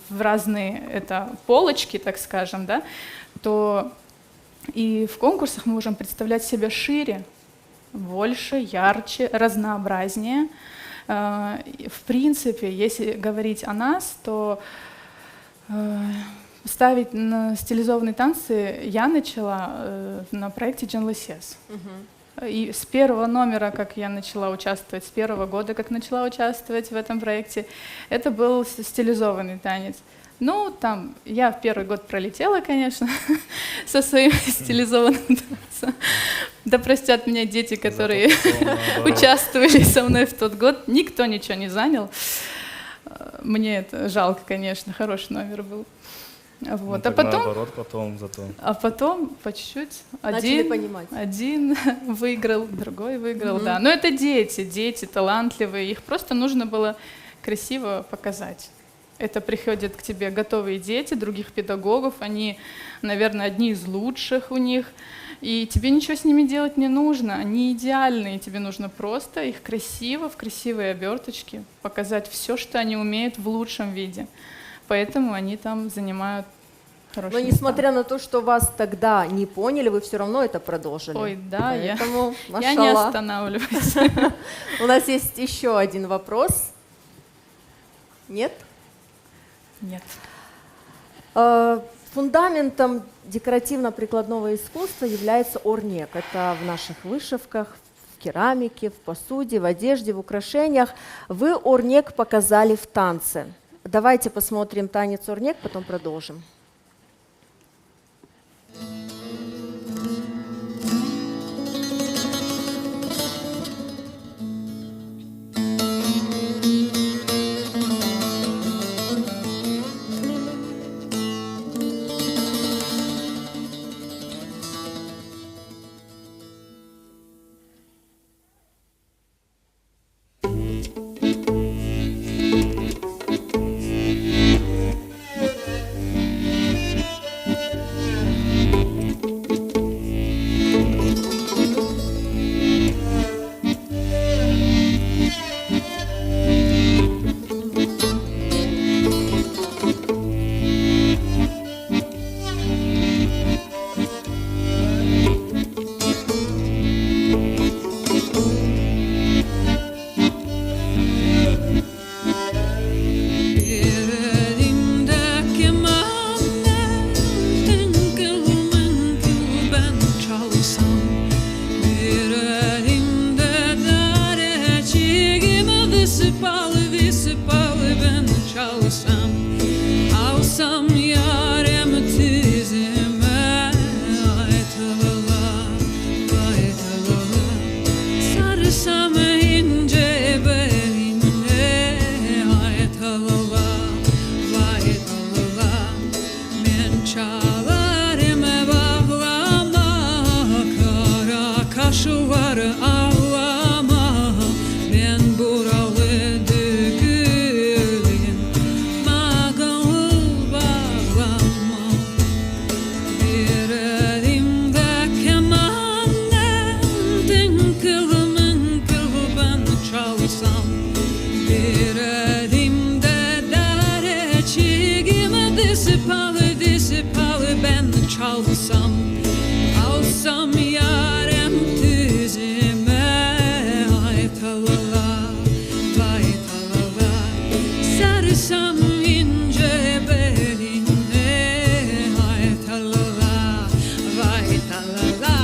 в разные полочки, так скажем, да, то и в конкурсах мы можем представлять себя шире, больше, ярче, разнообразнее. В принципе, если говорить о нас, то ставить на стилизованные танцы я начала на проекте Джанлысес. И с первого номера, как я начала участвовать, с первого года, как начала участвовать в этом проекте, это был стилизованный танец. Ну, там, я в первый год пролетела, конечно, со своим стилизованным танцем. Да простят меня дети, которые участвовали со мной в тот год. Никто ничего не занял. Мне это жалко, конечно, хороший номер был. Вот. Ну, наоборот, потом зато. А потом по чуть-чуть один выиграл, другой выиграл, да. Но это дети талантливые, их просто нужно было красиво показать. Это приходят к тебе готовые дети других педагогов, они, наверное, одни из лучших у них, и тебе ничего с ними делать не нужно, они идеальные, тебе нужно просто их красиво, в красивой оберточке показать все, что они умеют в лучшем виде. Поэтому они там занимают хорошие места. Но несмотря на то, что вас тогда не поняли, вы все равно это продолжили. Ой, да, поэтому, я не останавливаюсь. У нас есть еще один вопрос. Нет? Нет. Фундаментом декоративно-прикладного искусства является орнек. Это в наших вышивках, в керамике, в посуде, в одежде, в украшениях. Вы орнек показали в танце. Давайте посмотрим танец орнек, потом продолжим. высыпал, и ben çalsam, alsam yarem tizime, aytalala, aytalala, sarsam ince beline, aytalala, aytalala, ben çalarım bağlama, kara kaşı var ağlama, ben buralı düğülün, mağalı bağlama. Bir elimde kemanla, tınkıl mınkıl ben çalsam, bir elimde dereçigim, disipalı ben çalsam, alsam yarem tüzime, aytalala, aytalala, sarsam ince beline, aytalala, aytalala.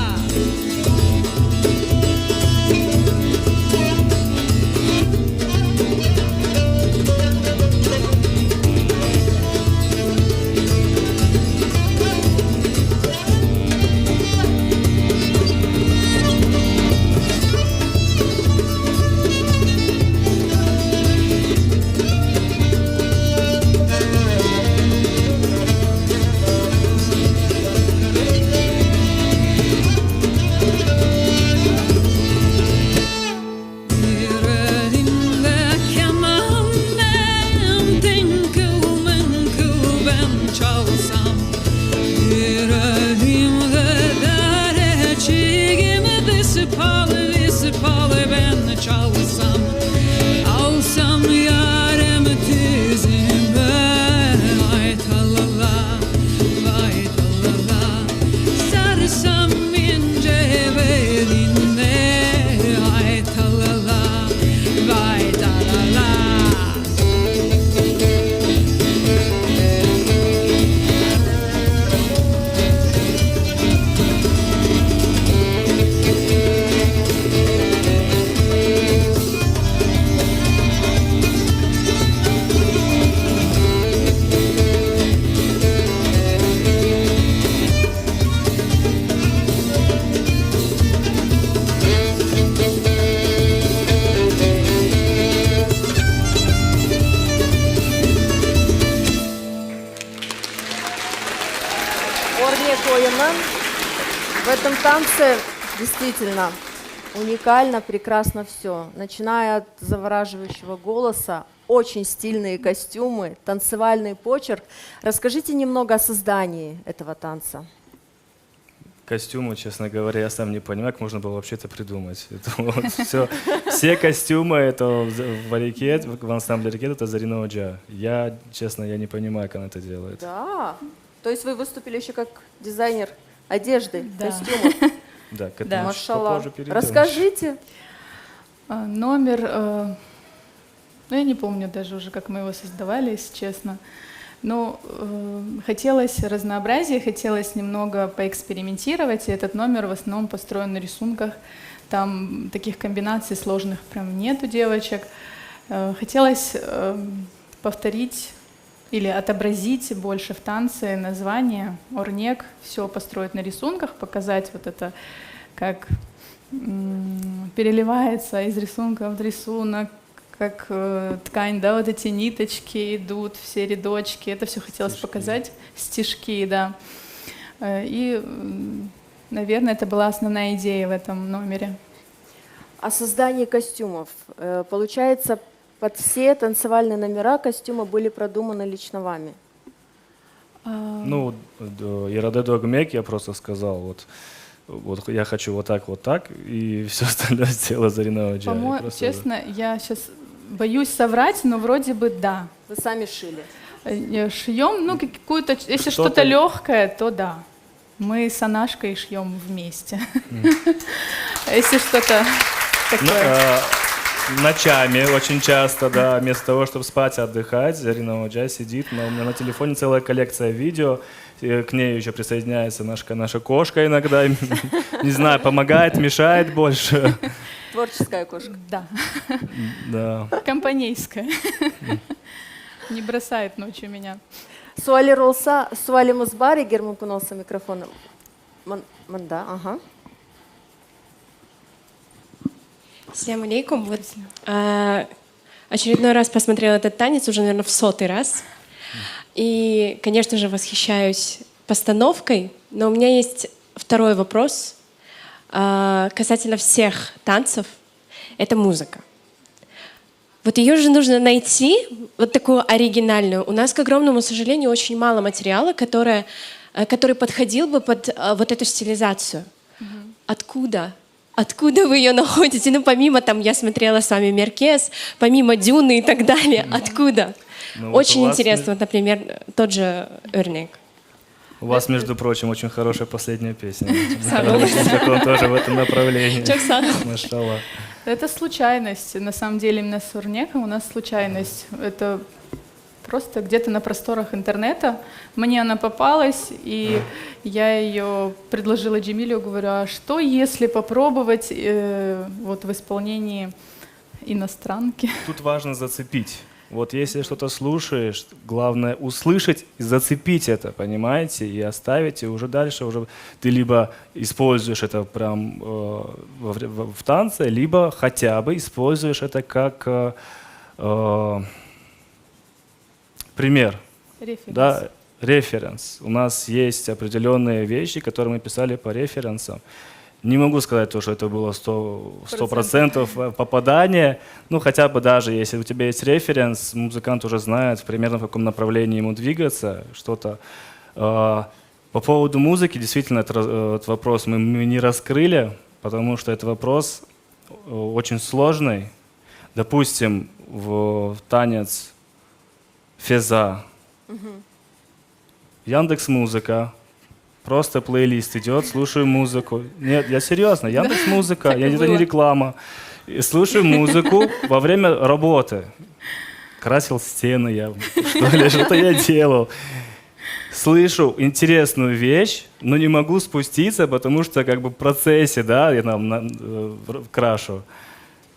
Bir elimde kemanım, tınkıl mınkıl ben çalsam, bir elimde dereçigim, disipalı ben çalsam, alsam yarem tüzime, aytalala, aytalala, sarsam ince beline, aytalala, aytalala. Орнек ойыны. В этом танце действительно уникально, прекрасно все. Начиная от завораживающего голоса, очень стильные костюмы, танцевальный почерк. Расскажите немного о создании этого танца. Костюмы, честно говоря, я сам не понимаю, как можно было вообще это придумать. Это вот все костюмы, это в ансамбле «Ракет» это Зарина Оджа. Я, честно, я не понимаю, как она это делает. Да. То есть вы выступили еще как дизайнер одежды, Да. костюмов. Да, к этому Машаллах. попозже перейдем. Расскажите. Номер, ну я не помню даже уже, как мы его создавали, если честно. Но хотелось разнообразия, хотелось немного поэкспериментировать, и этот номер в основном построен на рисунках. Там таких комбинаций сложных прям нет у девочек. Хотелось повторить или отобразить больше в танце название «Орнек», все построить на рисунках, показать вот это, как переливается из рисунка в рисунок, как ткань, да, вот эти ниточки идут, все рядочки, это все хотелось показать, стежки, да. И, наверное, это была основная идея в этом номере. О создании костюмов. Получается, под все танцевальные номера костюмы были продуманы лично вами? Ну, Ираде Догмек я просто сказал, вот я хочу вот так, и все остальное сделала Зарина Оджа. По-моему, честно, я сейчас боюсь соврать, но вроде бы да. Вы сами шили? Шьем, ну, какую-то, если что-то легкое, то да. Мы с Анашкой шьем вместе. Если что-то такое. Ночами очень часто, да, вместо того, чтобы спать и отдыхать, Зарина Оджа сидит, у меня на телефоне целая коллекция видео, К ней еще присоединяется наша кошка иногда. Не знаю, помогает, мешает больше. Творческая кошка. Да. Да. Компанейская. Не бросает ночью меня. Суалер olsa, sualimiz бар, егер мүмкін olsa микрофоны. Мында, ага. Ассаляму алейкум. Вот, очередной раз посмотрела этот танец, уже, наверное, в 100-й раз. И, конечно же, восхищаюсь постановкой, но у меня есть второй вопрос касательно всех танцев. Это музыка. Вот ее же нужно найти, вот такую оригинальную. У нас, к огромному сожалению, очень мало материала, который подходил бы под вот эту стилизацию. Откуда? Откуда вы ее находите? Ну, помимо, там, я смотрела с вами Меркес, помимо Дюны и так далее. Откуда? Ну, вот очень интересно, вот, например, тот же Örnek. У вас, между прочим, очень хорошая последняя песня. Как он тоже в этом направлении. Машаллах. Это случайность. На самом деле именно с Örnek'ом у нас случайность. Это просто где-то на просторах интернета. Мне она попалась, и я ее предложила Джемилю, говорю, а что если попробовать вот в исполнении иностранки? Тут важно зацепить. Вот если что-то слушаешь, главное услышать и зацепить это, понимаете, и оставить, и уже дальше уже ты либо используешь это прям в танце, либо хотя бы используешь это как пример. Референс. Да, референс. У нас есть определенные вещи, которые мы писали по референсам. Не могу сказать, что это было 100% попадание. Ну, хотя бы даже если у тебя есть референс, музыкант уже знает примерно в каком направлении ему двигаться, что-то. По поводу музыки, действительно, этот вопрос мы не раскрыли, потому что это вопрос очень сложный. Допустим, в танец Феза, Яндекс.Музыка, просто плейлист идет, слушаю музыку. Нет, я серьезно, Яндекс.Музыка, это не реклама. И слушаю музыку во время работы. Красил стены я, что-то я делал. Слышу интересную вещь, но не могу спуститься, потому что как бы в процессе, да, я там крашу.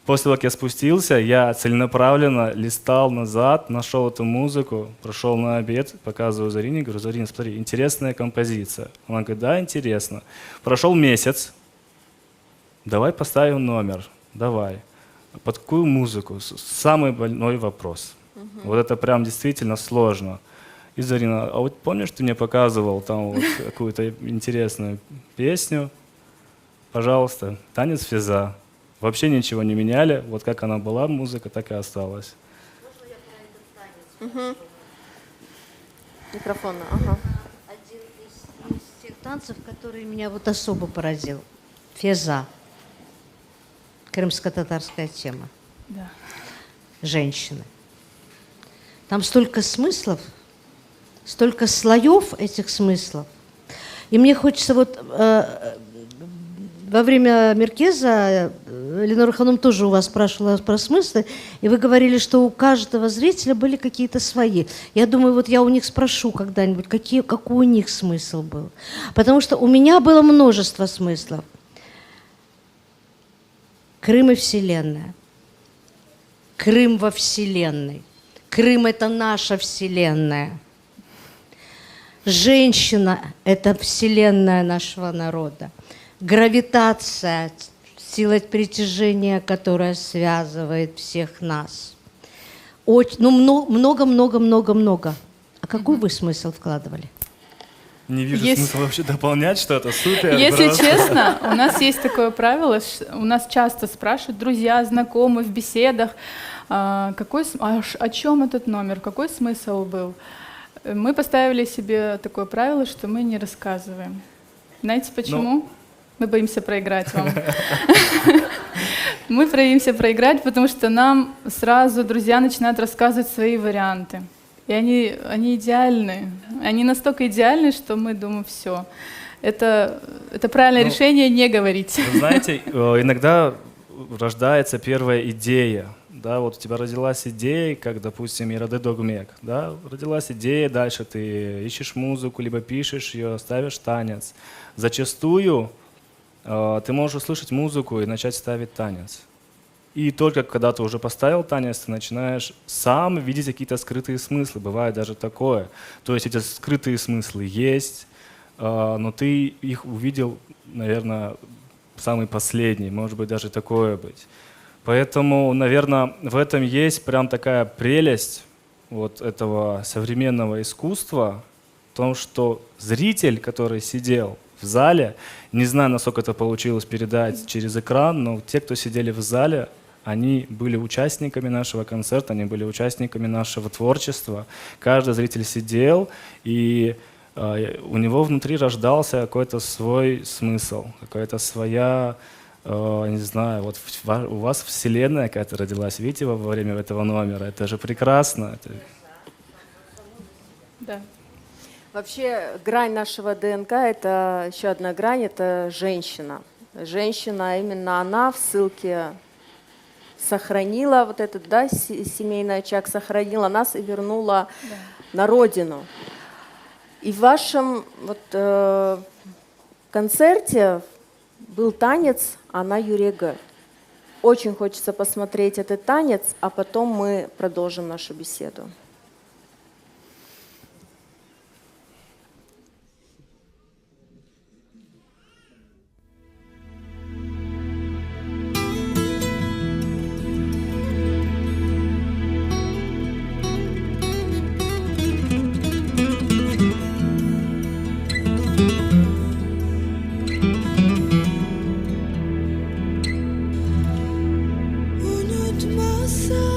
После того, как я спустился, я целенаправленно листал назад, нашел эту музыку, прошел на обед, показываю Зарине, говорю, Зарина, смотри, интересная композиция. Она говорит, да, интересно. Прошел месяц, давай поставим номер, давай. Под какую музыку? Самый больной вопрос. Вот это прям действительно сложно. И Зарина, а вот помнишь, ты мне показывал там вот какую-то интересную песню? Пожалуйста, танец Феза. Вообще ничего не меняли. Вот как она была, музыка, так и осталась. Можно я про этот танец? Микрофон, ага. Один из тех танцев, который меня вот особо поразил. Феза. Крымско-татарская тема. Да. Женщины. Там столько смыслов, столько слоев этих смыслов. И мне хочется вот... Во время Меркеза Ленора Ханум тоже у вас спрашивала про смыслы, и вы говорили, что у каждого зрителя были какие-то свои. Я думаю, вот я у них спрошу когда-нибудь, какой у них смысл был. Потому что у меня было множество смыслов. Крым и Вселенная. Крым во Вселенной. Крым – это наша Вселенная. Женщина – это Вселенная нашего народа. Гравитация, сила притяжения, которая связывает всех нас. Много. А какой вы смысл вкладывали? Не вижу смысла вообще дополнять что-то. Супер. Если просто. честно, у нас есть такое правило, у нас часто спрашивают друзья, знакомые в беседах, о чем этот номер, какой смысл был. Мы поставили себе такое правило, что мы не рассказываем. Знаете почему? Мы боимся проиграть вам. Мы боимся проиграть, потому что нам сразу друзья начинают рассказывать свои варианты. И они идеальны. Они настолько идеальны, что мы думаем, все. Это правильное решение не говорить. Вы знаете, иногда рождается первая идея. да, вот у тебя родилась идея, как, допустим, Ираде Догмек, да, родилась идея, дальше ты ищешь музыку, либо пишешь ее, ставишь танец. Зачастую ты можешь услышать музыку и начать ставить танец. И только когда ты уже поставил танец, ты начинаешь сам видеть какие-то скрытые смыслы. Бывает даже такое. То есть эти скрытые смыслы есть, но ты их увидел, наверное, самый последний. Может быть, даже такое быть. Поэтому, наверное, в этом есть прям такая прелесть вот этого современного искусства, в том, что зритель, который сидел в зале, не знаю, насколько это получилось передать через экран, но те, кто сидели в зале, они были участниками нашего концерта, они были участниками нашего творчества. Каждый зритель сидел, и у него внутри рождался какой-то свой смысл, какая-то своя, не знаю, вот у вас вселенная какая-то родилась, видите, во время этого номера. Это же прекрасно. Да. Вообще, грань нашего ДНК, это еще одна грань, это женщина. Женщина, именно она в ссылке сохранила вот этот, да, семейный очаг, сохранила нас и вернула на родину. И в вашем вот, концерте был танец «Она Юрега». Очень хочется посмотреть этот танец, а потом мы продолжим нашу беседу. Unutmazsan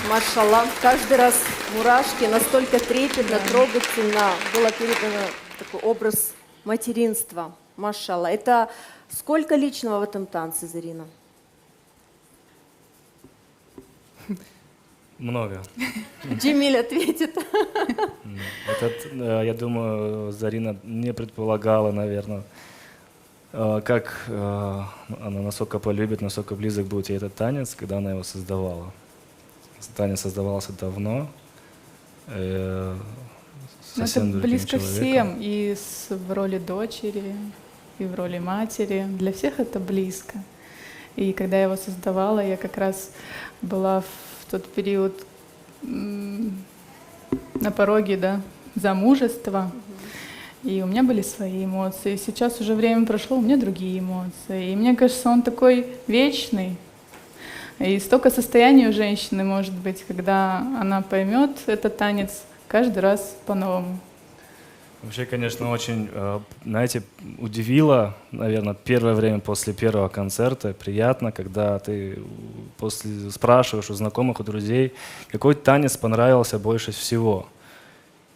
Машаллах, каждый раз мурашки, настолько трепетно, трогательно было передано такой образ материнства. Машаллах. Это сколько личного в этом танце, Зарина? Много. Джемиль ответит. Я думаю, Зарина не предполагала, наверное, как она насколько полюбит, насколько близок будет ей этот танец, когда она его создавала. Танец создавался давно. Совсем это близко всем, и в роли дочери, и в роли матери. Для всех это близко. И когда я его создавала, я как раз была в тот период на пороге, да, замужества. И у меня были свои эмоции. Сейчас уже время прошло, у меня другие эмоции. И мне кажется, он такой вечный. И столько состояний у женщины может быть, когда она поймет этот танец каждый раз по-новому. Вообще, конечно, очень, знаете, удивило, наверное, первое время после первого концерта. Приятно, когда ты спрашиваешь у знакомых, у друзей, какой танец понравился больше всего.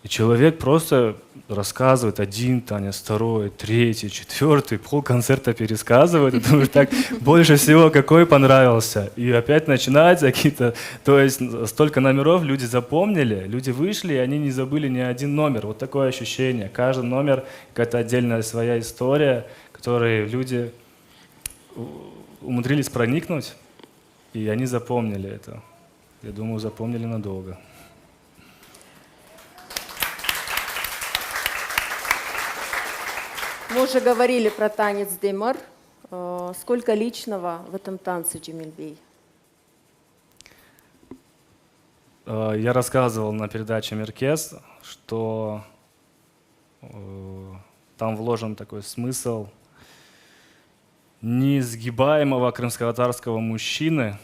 И человек просто рассказывает один танец, второй, третий, четвертый, полконцерта пересказывает, и думаешь, так, больше всего какой понравился. И опять начинается какие-то, то есть столько номеров люди запомнили, люди вышли, и они не забыли ни один номер. Вот такое ощущение. Каждый номер какая-то отдельная своя история, которой люди умудрились проникнуть, и они запомнили это. Я думаю, запомнили надолго. Мы уже говорили про танец Демар. Сколько личного в этом танце, Джемиль-бей? Я рассказывал на передаче «Меркес», что там вложен такой смысл неизгибаемого крымско-татарского мужчины.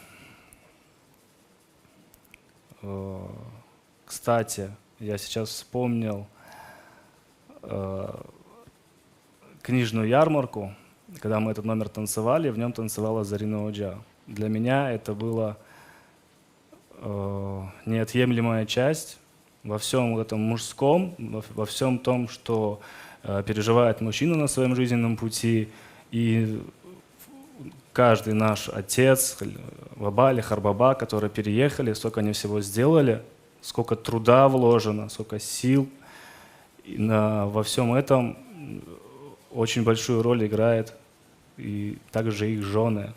Кстати, я сейчас вспомнил книжную ярмарку, когда мы этот номер танцевали, в нем танцевала Зарина Оджа. Для меня это была неотъемлемая часть во всем этом мужском, во всем том, что переживает мужчина на своем жизненном пути. И каждый наш отец, баба или харбаба, которые переехали, сколько они всего сделали, сколько труда вложено, сколько сил. И во всем этом очень большую роль играет и также их жены.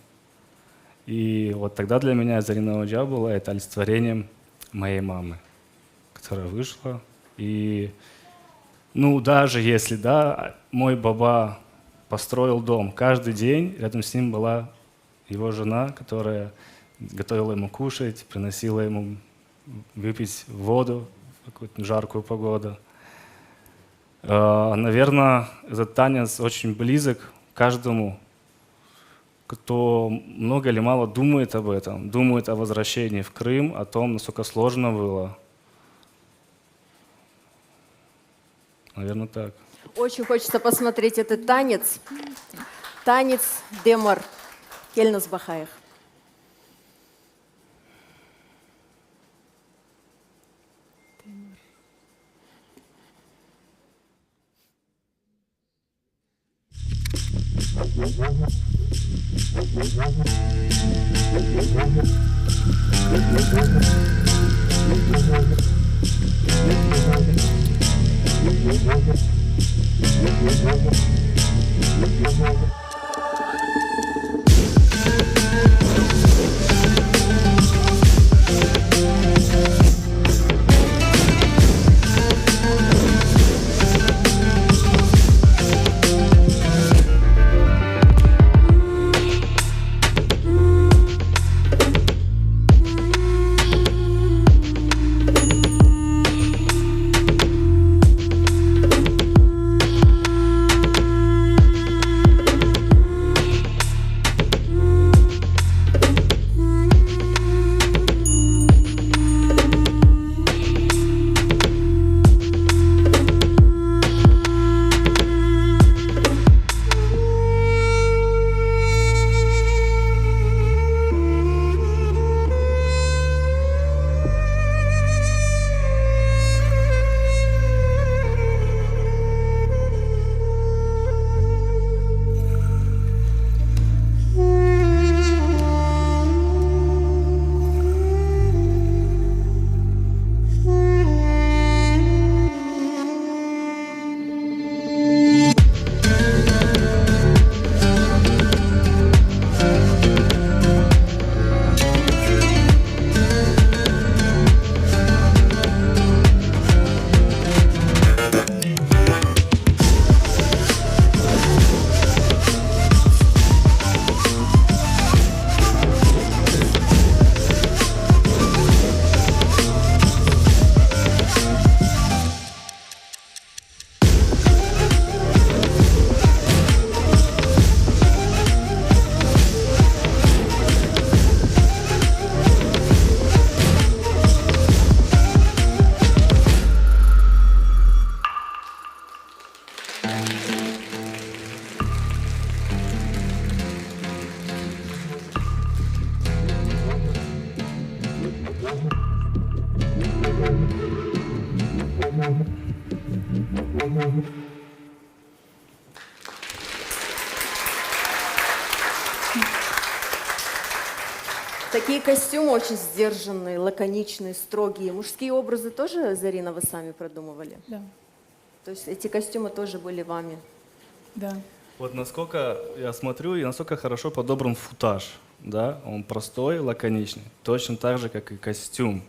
И вот тогда для меня Зарина Оджа была это олицетворением моей мамы, которая вышла. И даже если, мой баба построил дом, каждый день рядом с ним была его жена, которая готовила ему кушать, приносила ему выпить воду в какую-то жаркую погоду. Наверное, этот танец очень близок каждому, кто много или мало думает об этом, думает о возвращении в Крым, о том, насколько сложно было. Наверное, так. Очень хочется посмотреть этот танец. Танец Демар. Кельнас Бахаях. Такие костюмы очень сдержанные, лаконичные, строгие. Мужские образы тоже, Зарина, вы сами продумывали? Да. То есть эти костюмы тоже были вами? Да. Вот насколько я смотрю, и насколько хорошо подобран футаж, да, он простой, лаконичный, точно так же, как и костюм.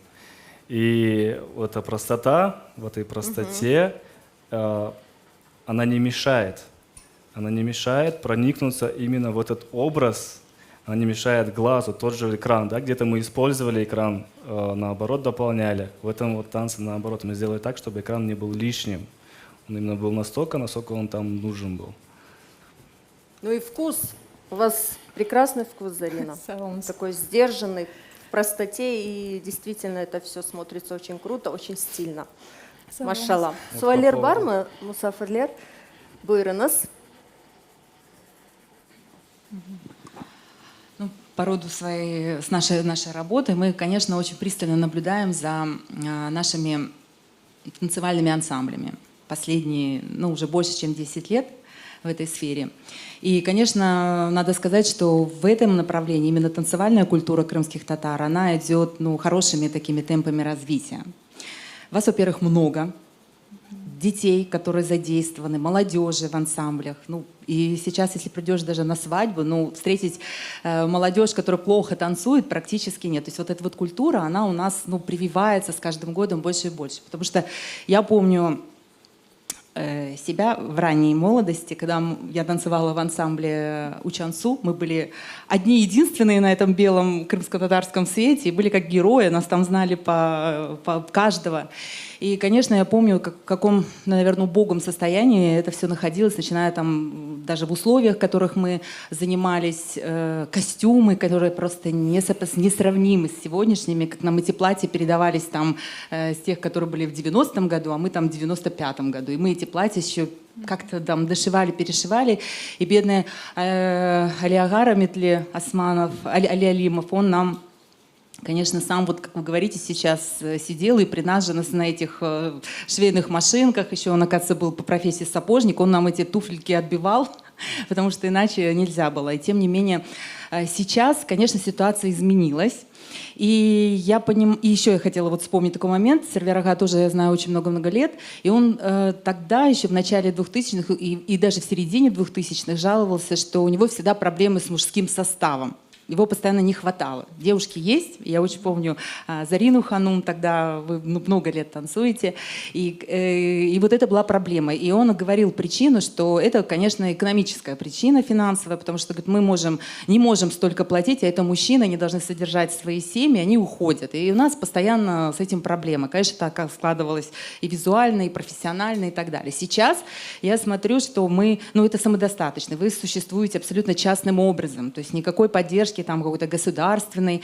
И вот эта простота, в этой простоте, она не мешает проникнуться именно в этот образ, она не мешает глазу, тот же экран, да, где-то мы использовали экран, наоборот, дополняли. В этом вот танце, наоборот, мы сделали так, чтобы экран не был лишним. Он именно был настолько, насколько он там нужен был. Ну и вкус. У вас прекрасный вкус, Зарина. Такой сдержанный, в простоте, и действительно это все смотрится очень круто, очень стильно. Машалла. Вот Суалер по бар поводу- мы, Мусафирлер? Buyurunuz. Ну, по роду с нашей работы мы, конечно, очень пристально наблюдаем за нашими танцевальными ансамблями. Последние, уже больше, чем 10 лет в этой сфере. И, конечно, надо сказать, что в этом направлении именно танцевальная культура крымских татар, она идет хорошими такими темпами развития. Вас, во-первых, много детей, которые задействованы, молодежи в ансамблях. И сейчас, если придешь даже на свадьбу, встретить молодежь, которая плохо танцует, практически нет. То есть вот эта вот культура, она у нас прививается с каждым годом больше и больше. Потому что я помню себя в ранней молодости, когда я танцевала в ансамбле Учансу, мы были одни единственные на этом белом крымско-татарском свете, и были как герои, нас там знали по каждого. И, конечно, я помню, в каком, наверное, убогом состоянии это все находилось, начиная там даже в условиях, в которых мы занимались, костюмы, которые просто несравнимы с сегодняшними, как нам эти платья передавались там с тех, которые были в 90-м году, а мы там в 95-м году. И мы эти платья еще как-то там дошивали, перешивали. И бедный Алиагар Аметли Османов, Али Алимов, он нам, конечно, сам, вот как вы говорите, сейчас сидел и при нас же на этих швейных машинках, еще он, оказывается, был по профессии сапожник, он нам эти туфельки отбивал, потому что иначе нельзя было. И тем не менее, сейчас, конечно, ситуация изменилась. И я и еще я хотела вот вспомнить такой момент. Сервер Ага тоже я знаю очень много-много лет. И он тогда, еще в начале 2000-х и даже в середине 2000-х жаловался, что у него всегда проблемы с мужским составом. Его постоянно не хватало. Девушки есть. Я очень помню Зарину Ханум, тогда вы много лет танцуете. И вот это была проблема. И он говорил причину, что это, конечно, экономическая причина финансовая, потому что говорит, мы не можем столько платить, а это мужчины, они должны содержать свои семьи, они уходят. И у нас постоянно с этим проблема. Конечно, так складывалось и визуально, и профессионально, и так далее. Сейчас я смотрю, что это самодостаточно. Вы существуете абсолютно частным образом. То есть никакой поддержки там какой-то государственной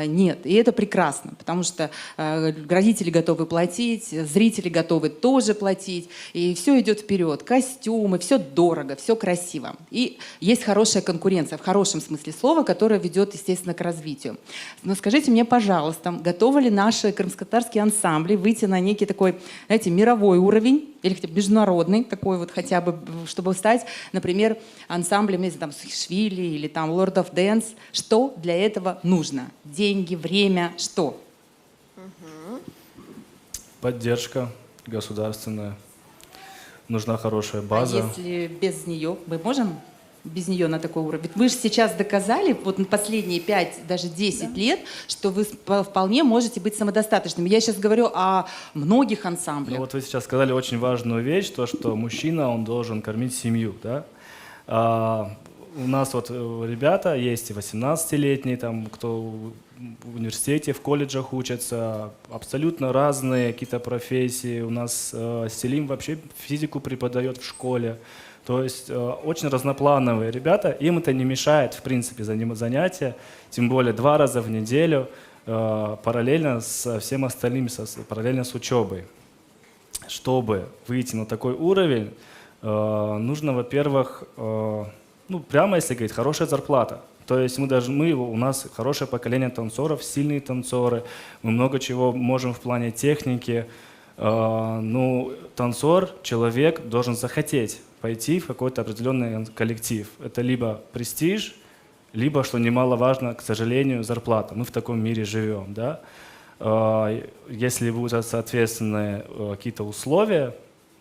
нет. И это прекрасно, потому что родители готовы платить, зрители готовы тоже платить, и все идет вперед. Костюмы, все дорого, все красиво. И есть хорошая конкуренция, в хорошем смысле слова, которая ведет, естественно, к развитию. Но скажите мне, пожалуйста, готовы ли наши крымско-татарские ансамбли выйти на некий такой, знаете, мировой уровень, или хотя бы международный, такой вот хотя бы, чтобы стать, например, ансамблем, если там Сухишвили или там Lord of Dance. Что для этого нужно? Деньги, время, что? Поддержка государственная. Нужна хорошая база. А если без нее? Мы можем без нее на такой уровень? Вы же сейчас доказали, вот на последние 5, даже 10 лет, что вы вполне можете быть самодостаточными. Я сейчас говорю о многих ансамблях. Вот вы сейчас сказали очень важную вещь, то, что мужчина, он должен кормить семью, да? У нас вот ребята есть и 18-летние, там, кто в университете, в колледжах учатся, абсолютно разные какие-то профессии. У нас Селим вообще физику преподает в школе. То есть очень разноплановые ребята, им это не мешает, в принципе, занятия, тем более 2 раза в неделю, параллельно со всем остальным, параллельно с учебой. Чтобы выйти на такой уровень, нужно, во-первых, прямо если говорить, хорошая зарплата. То есть у нас хорошее поколение танцоров, сильные танцоры, мы много чего можем в плане техники. Танцор, человек должен захотеть пойти в какой-то определенный коллектив. Это либо престиж, либо, что немаловажно, к сожалению, зарплата. Мы в таком мире живем, да. Если будут соответственные какие-то условия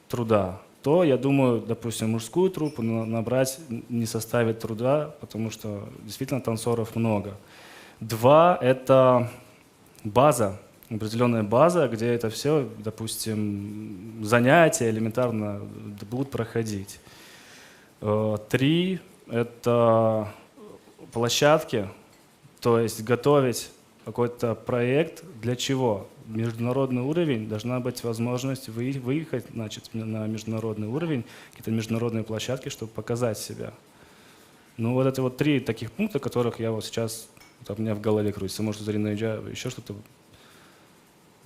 труда, то, я думаю, допустим, мужскую труппу набрать не составит труда, потому что действительно танцоров много. 2 — это база, определенная база, где это все, допустим, занятия элементарно будут проходить. 3 — это площадки, то есть готовить какой-то проект. Для чего? Международный уровень, должна быть возможность выехать, значит, на международный уровень, какие-то международные площадки, чтобы показать себя. Ну вот это вот 3 таких пункта, которых я вот сейчас, вот у меня в голове крутится. Может, Зарина Уджа еще что-то.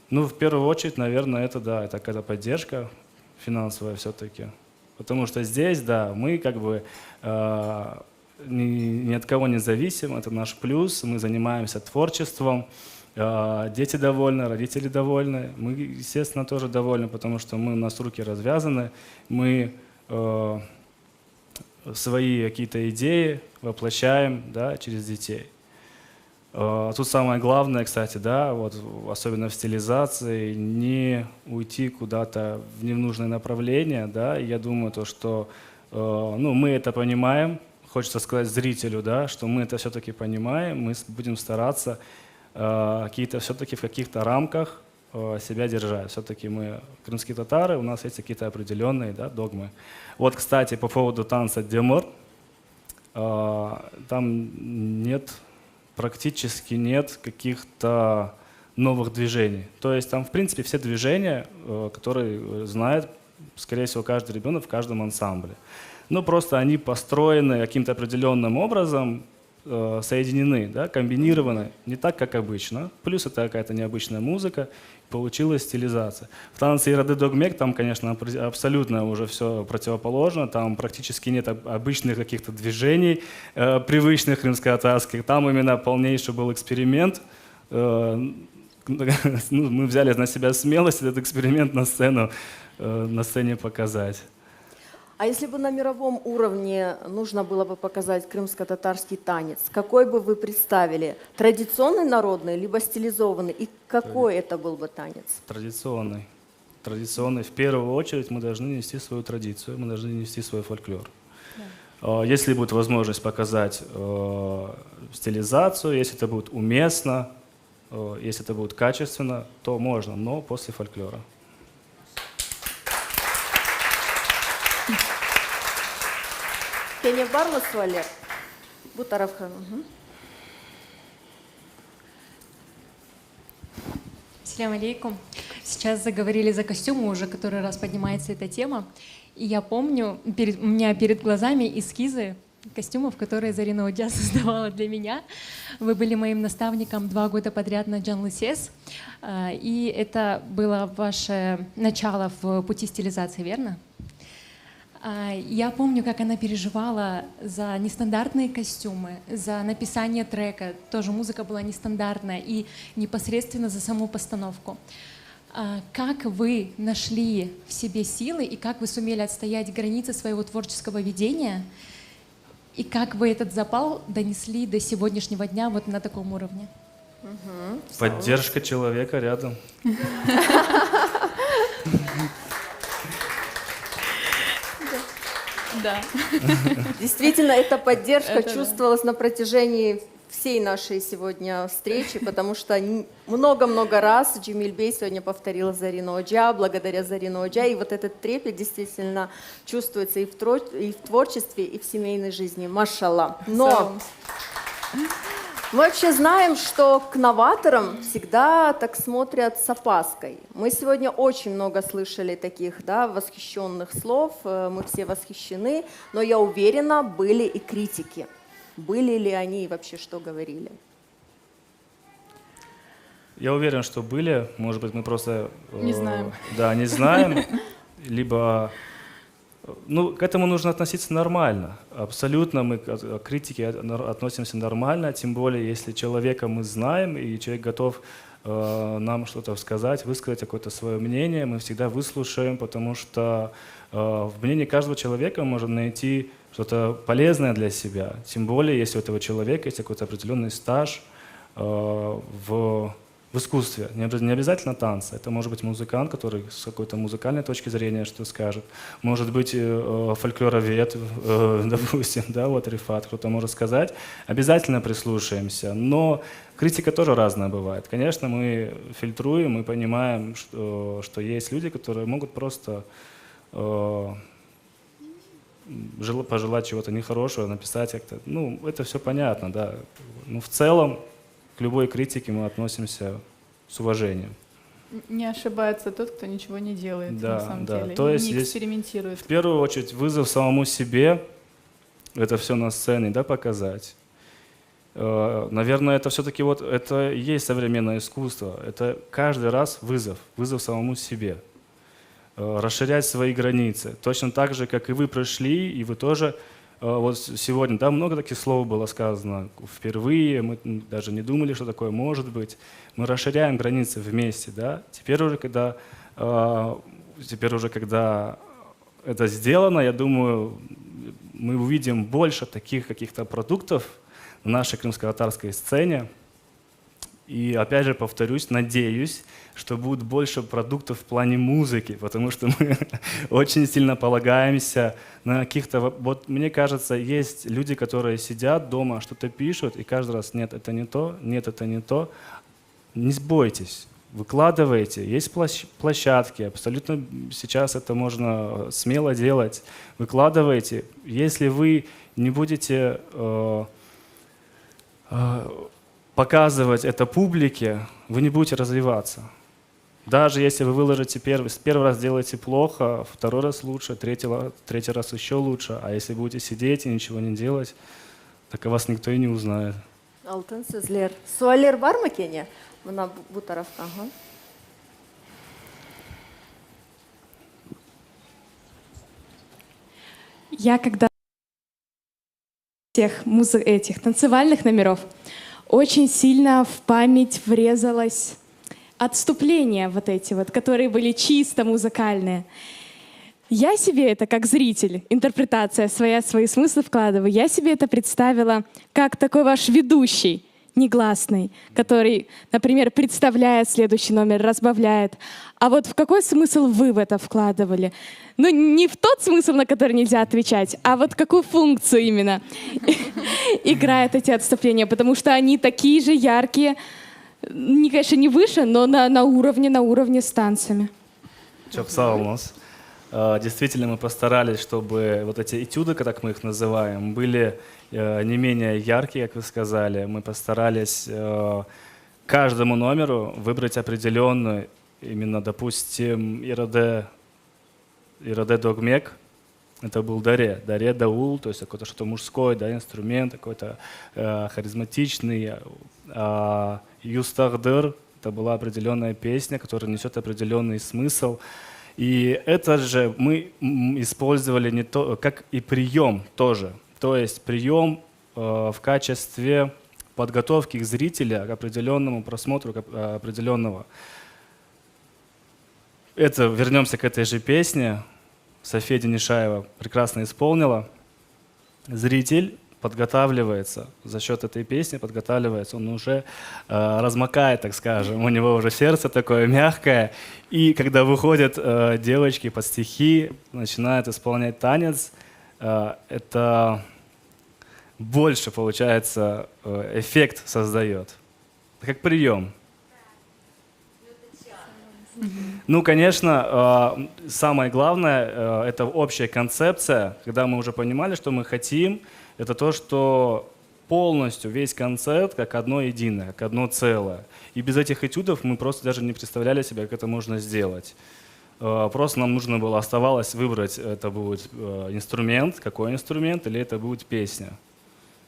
Ну, в первую очередь, наверное, это, да, это какая-то поддержка финансовая все-таки. Потому что здесь, да, мы как бы ни от кого не зависим, это наш плюс, мы занимаемся творчеством, дети довольны, родители довольны, мы, естественно, тоже довольны, потому что у нас руки развязаны, мы свои какие-то идеи воплощаем, да, через детей. Тут самое главное, кстати, да, вот, особенно в стилизации, не уйти куда-то в ненужное направление, да, и я думаю, то, что ну, мы это понимаем, хочется сказать зрителю, да, что мы это все-таки понимаем, мы будем стараться все-таки в каких-то рамках себя держать. Все-таки мы крымские татары, у нас есть какие-то определенные, да, догмы. Вот, кстати, по поводу танца демор, там практически нет каких-то новых движений. То есть там, в принципе, все движения, которые знает, скорее всего, каждый ребенок в каждом ансамбле. Но просто они построены каким-то определенным образом, соединены, да, комбинированы, не так, как обычно. Плюс это какая-то необычная музыка, получилась стилизация. В танце Ирады Догмек там, конечно, абсолютно уже все противоположно, там практически нет обычных каких-то движений, привычных крымско-татарских. Там именно полнейший был эксперимент. Мы взяли на себя смелость этот эксперимент на сцене показать. А если бы на мировом уровне нужно было бы показать крымско-татарский танец, какой бы вы представили? Традиционный народный, либо стилизованный? И какой это был бы танец? Традиционный. Традиционный. В первую очередь мы должны нести свою традицию, мы должны нести свой фольклор. Да. Если будет возможность показать стилизацию, если это будет уместно, если это будет качественно, то можно, но после фольклора. Кене барлы суалер? Bu tarafka. Ассаляму алейкум. Сейчас заговорили за костюмы, уже который раз поднимается эта тема. И я помню, у меня перед глазами эскизы костюмов, которые Зарина Уджа создавала для меня. Вы были моим наставником 2 года подряд на Джанлысес. И это было ваше начало в пути стилизации, верно? Я помню, как она переживала за нестандартные костюмы, за написание трека. Тоже музыка была нестандартная и непосредственно за саму постановку. Как вы нашли в себе силы и как вы сумели отстоять границы своего творческого видения? И как вы этот запал донесли до сегодняшнего дня вот на таком уровне? Поддержка человека рядом. Да. Действительно, эта поддержка чувствовалась на протяжении всей нашей сегодня встречи, потому что много-много раз Джемиль Бей сегодня повторила Зарину Уджа, благодаря Зарину Уджа, и вот этот трепет действительно чувствуется и в творчестве, и в семейной жизни. Машалла. Но мы вообще знаем, что к новаторам всегда так смотрят с опаской. Мы сегодня очень много слышали таких, да, восхищенных слов, мы все восхищены, но я уверена, были и критики. Были ли они и вообще что говорили? Я уверен, что были. Может быть, мы просто не знаем. Да, не знаем. Либо к этому нужно относиться нормально. Абсолютно мы к критике относимся нормально, тем более, если человека мы знаем, и человек готов нам что-то сказать, высказать какое-то свое мнение, мы всегда выслушаем, потому что в мнении каждого человека можно найти что-то полезное для себя. Тем более, если у этого человека есть какой-то определенный стаж в искусстве. Не обязательно танцы. Это может быть музыкант, который с какой-то музыкальной точки зрения что скажет. Может быть фольклоровед, допустим, да, вот Рифат, кто-то может сказать. Обязательно прислушаемся. Но критика тоже разная бывает. Конечно, мы фильтруем, мы понимаем, что есть люди, которые могут просто пожелать чего-то нехорошего, написать как-то. Ну, это все понятно, да. Но в целом к любой критике мы относимся с уважением. Не ошибается тот, кто ничего не делает, Да, на самом да. деле, То и есть не здесь экспериментирует. в первую очередь вызов самому себе, это все на сцене, да, показать. Наверное, это все-таки вот это и есть современное искусство. Это каждый раз вызов самому себе. Расширять свои границы. Точно так же, как и вы прошли, и вы тоже. Вот сегодня, да, много таких слов было сказано. Впервые мы даже не думали, что такое может быть. Мы расширяем границы вместе, да. Теперь уже, когда это сделано, я думаю, мы увидим больше таких каких-то продуктов в нашей крымско-татарской сцене. И опять же повторюсь, надеюсь, что будет больше продуктов в плане музыки, потому что мы очень сильно полагаемся на каких-то... Вот мне кажется, есть люди, которые сидят дома, что-то пишут, и каждый раз нет, это не то, нет, это не то. Не сбойтесь, выкладывайте. Есть площадки, абсолютно сейчас это можно смело делать. Выкладывайте. Если вы не будете... показывать это публике, вы не будете развиваться. Даже если вы выложите первый раз делаете плохо, второй раз лучше, третий раз еще лучше, а если будете сидеть и ничего не делать, так о вас никто и не узнает. Алтын сөзлер. Суалер бармы Кене? Мына бу тарафта. Я когда этих танцевальных номеров очень сильно в память врезалось отступления вот эти вот, которые были чисто музыкальные. Я себе это, как зритель, интерпретация свои смыслы вкладываю, я себе это представила как такой ваш ведущий, негласный, который, например, представляет следующий номер, разбавляет. А вот в какой смысл вы в это вкладывали? Ну, не в тот смысл, на который нельзя отвечать, а вот какую функцию именно играют эти отступления, потому что они такие же яркие, конечно, не выше, но на уровне с танцами. Чоксаумос. Действительно, мы постарались, чтобы вот эти этюды, как мы их называем, были не менее яркие, как вы сказали. Мы постарались каждому номеру выбрать определенную, именно, допустим, Ираде Догмек. Это был Даре Даул, то есть какое-то что-то мужское, да, инструмент, какой-то харизматичный. Юстахдыр — это была определенная песня, которая несет определенный смысл. И это же мы использовали не то, как и прием тоже. То есть прием в качестве подготовки к зрителя к определенному просмотру определенного. Это вернемся к этой же песне. София Денишаева прекрасно исполнила. Зритель подготавливается за счет этой песни, подготавливается, он уже размокает, так скажем, у него уже сердце такое мягкое. И когда выходят девочки под стихи, начинают исполнять танец, это больше, получается, эффект создает. Как прием. Ну, конечно, самое главное, это общая концепция, когда мы уже понимали, что мы хотим, это то, что полностью весь концерт как одно единое, как одно целое. И без этих этюдов мы просто даже не представляли себе, как это можно сделать. Просто нам нужно было, оставалось выбрать, это будет инструмент, какой инструмент, или это будет песня.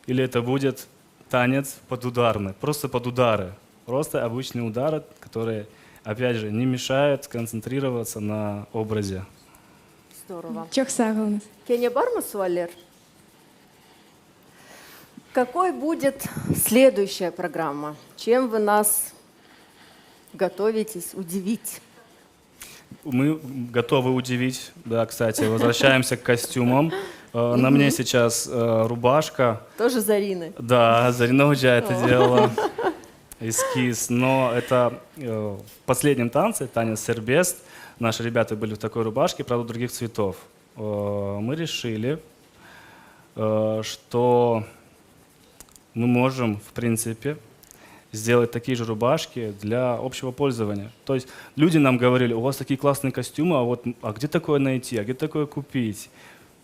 Или это будет танец подударный, просто под удары. Просто обычные удары, которые, опять же, не мешают сконцентрироваться на образе. Здорово. Чоксагылмыз. Кене бармы суалер? Какой будет следующая программа? Чем вы нас готовитесь удивить? Мы готовы удивить, да, кстати, возвращаемся к костюмам. На мне сейчас рубашка. Тоже Зарины. Да, Зарина Уджа это делала. Эскиз. Но это в последнем танце, танец сербест, наши ребята были в такой рубашке, правда, других цветов. Мы решили, что мы можем, в принципе, сделать такие же рубашки для общего пользования. То есть люди нам говорили: у вас такие классные костюмы, а где такое найти, а где такое купить?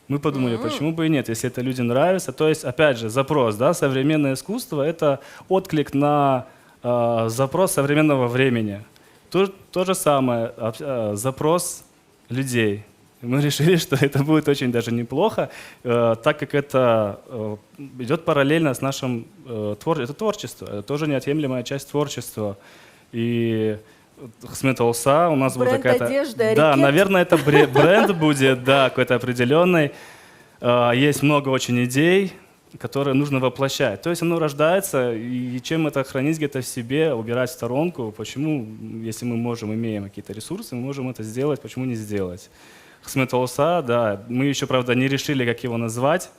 Мы подумали, почему бы и нет, если это людям нравится. То есть, опять же, запрос, да, современное искусство — это отклик на запрос современного времени. То же самое, запрос людей. Мы решили, что это будет очень даже неплохо, так как это идет параллельно с нашим творчеством. Это творчество, это тоже неотъемлемая часть творчества. И Хисмет Олса у нас будет какая-то... одежды, да, ракет. наверное, это бренд будет, да, какой-то определенный. Есть много очень идей, которые нужно воплощать. То есть оно рождается, и чем это хранить где-то в себе, убирать в сторонку, почему, если мы можем, имеем какие-то ресурсы, мы можем это сделать, почему не сделать? Хисмет Олса, да, мы еще, правда, не решили, как его назвать.